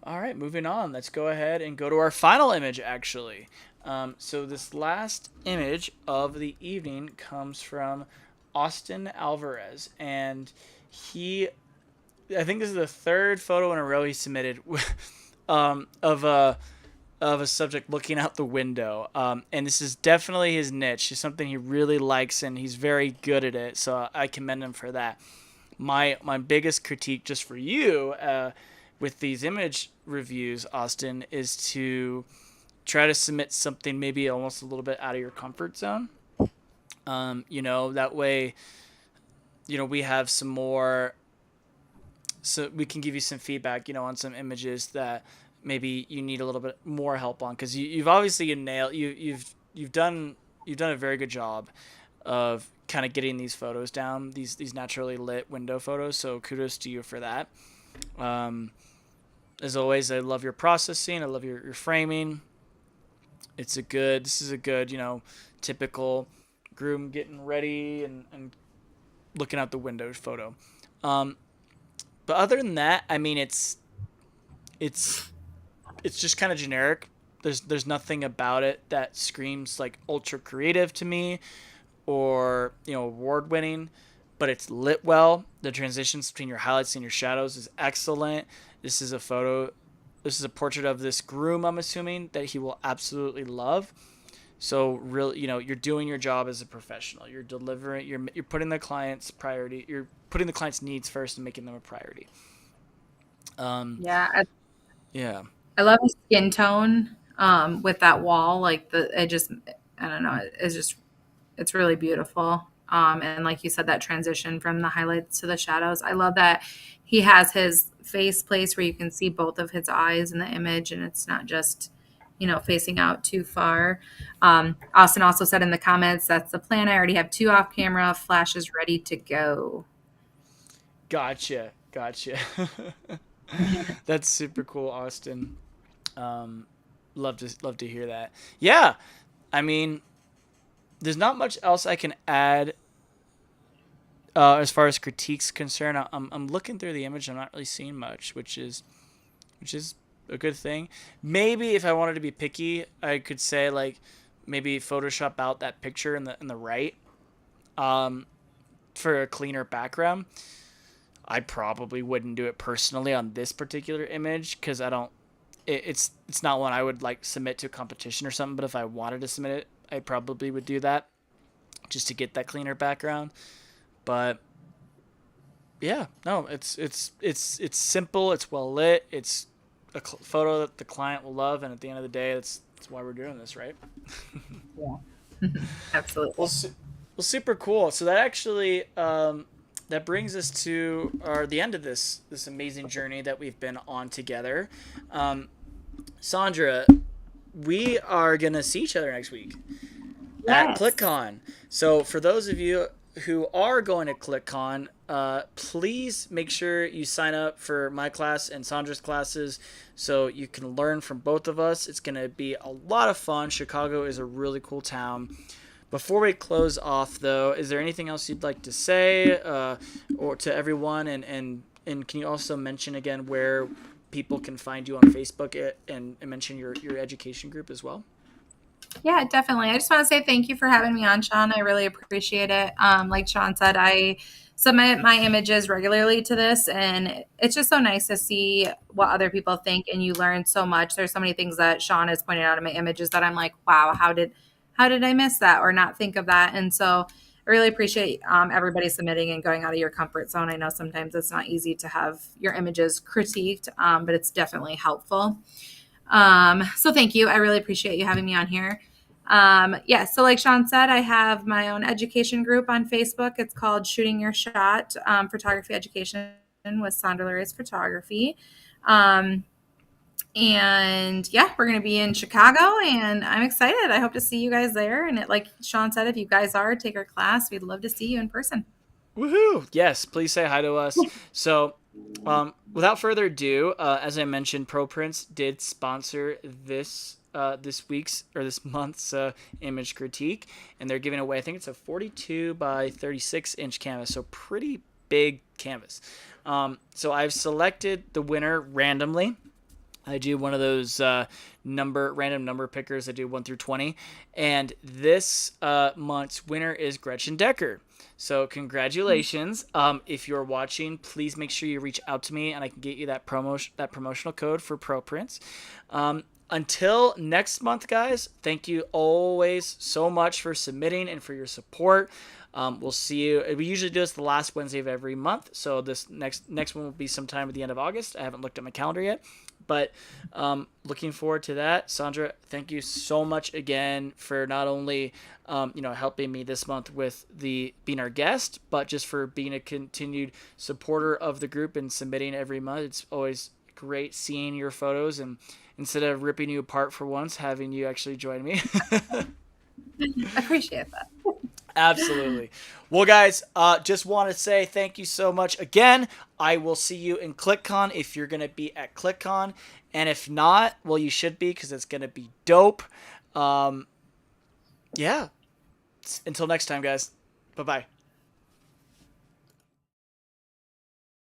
All right, moving on. Let's go ahead and go to our final image. Actually, so this last image of the evening comes from Austin Alvarez, and he I think this is the third photo in a row he submitted um, of a of a subject looking out the window. And this is definitely his niche. It's something he really likes, and he's very good at it. So I commend him for that. My biggest critique, just for you, with these image reviews, Austin, is to try to submit something maybe almost a little bit out of your comfort zone. That way, we have some more so we can give you some feedback, on some images that maybe you need a little bit more help on, because you've obviously you've done a very good job of kind of getting these photos down, these naturally lit window photos. So kudos to you for that. Um, as always, I love your processing. I love your framing. This is a good, typical groom getting ready and looking out the window photo. Um, but other than that, I mean, it's it's just kind of generic. There's nothing about it that screams like ultra creative to me, or award winning, but it's lit well. The transitions between your highlights and your shadows is excellent. This is a photo. This is a portrait of this groom. I'm assuming that he will absolutely love. So really, you're doing your job as a professional. You're delivering. You're putting the client's priority. You're putting the client's needs first and making them a priority. Um, Yeah, yeah. I love his skin tone with that wall. Like I don't know. It's really beautiful. And like you said, that transition from the highlights to the shadows. I love that he has his face placed where you can see both of his eyes in the image, and it's not just, facing out too far. Austin also said in the comments, that's the plan. I already have 2 off camera flashes ready to go. Gotcha. Gotcha. That's super cool, Austin. Um, love to hear that. Yeah, I mean, there's not much else I can add as far as critiques concerned. I'm looking through the image. I'm not really seeing much, which is a good thing. Maybe if I wanted to be picky, I could say like maybe Photoshop out that picture in the right um, for a cleaner background. I probably wouldn't do it personally on this particular image because I don't. It's not one I would like submit to a competition or something. But if I wanted to submit it, I probably would do that just to get that cleaner background. But yeah, no, it's simple. It's well lit. It's a photo that the client will love, and at the end of the day, that's why we're doing this, right? Yeah. Well, Absolutely. well, super cool. So that actually that brings us to the end of this amazing journey that we've been on together. Um, Sondra, we are gonna see each other next week at Yes. ClickCon. So for those of you who are going to ClickCon, please make sure you sign up for my class and Sandra's classes so you can learn from both of us. It's going to be a lot of fun. Chicago is a really cool town. Before we close off, though, is there anything else you'd like to say or to everyone? And can you also mention again where people can find you on Facebook and mention your education group as well? Yeah, definitely. I just want to say thank you for having me on, Sean. I really appreciate it. Like Sean said, I submit my images regularly to this, and it's just so nice to see what other people think, and you learn so much. There's so many things that Sean has pointed out in my images that I'm like, wow, how did I miss that or not think of that? And so I really appreciate everybody submitting and going out of your comfort zone. I know sometimes it's not easy to have your images critiqued, but it's definitely helpful. So thank you. I really appreciate you having me on here. Yeah, so like Sean said, I have my own education group on Facebook. It's called Shooting Your Shot Photography Education with Sondra Laray's Photography. Um, and yeah, we're going to be in Chicago and I'm excited. I hope to see you guys there. And like Sean said, if you guys are, take our class. We'd love to see you in person. Woohoo! Yes, please say hi to us. So, without further ado, as I mentioned, ProPrints did sponsor this week's or this month's image critique, and they're giving away. I think it's a 42 by 36-inch canvas, so pretty big canvas. So I've selected the winner randomly. I do one of those random number pickers. I do 1 through 20, and this month's winner is Gretchen Decker. So congratulations! If you're watching, please make sure you reach out to me, and I can get you that promotional code for ProPrints. Until next month, guys. Thank you always so much for submitting and for your support. We'll see you. We usually do this the last Wednesday of every month, so this next one will be sometime at the end of August. I haven't looked at my calendar yet, but looking forward to that. Sondra, thank you so much again for not only helping me this month with the being our guest, but just for being a continued supporter of the group and submitting every month. It's always great seeing your photos and instead of ripping you apart for once, having you actually join me. Appreciate that. Absolutely. Well, guys, just want to say thank you so much again. I will see you in ClickCon if you're going to be at ClickCon. And if not, well, you should be because it's going to be dope. Yeah. Until next time, guys. Bye-bye.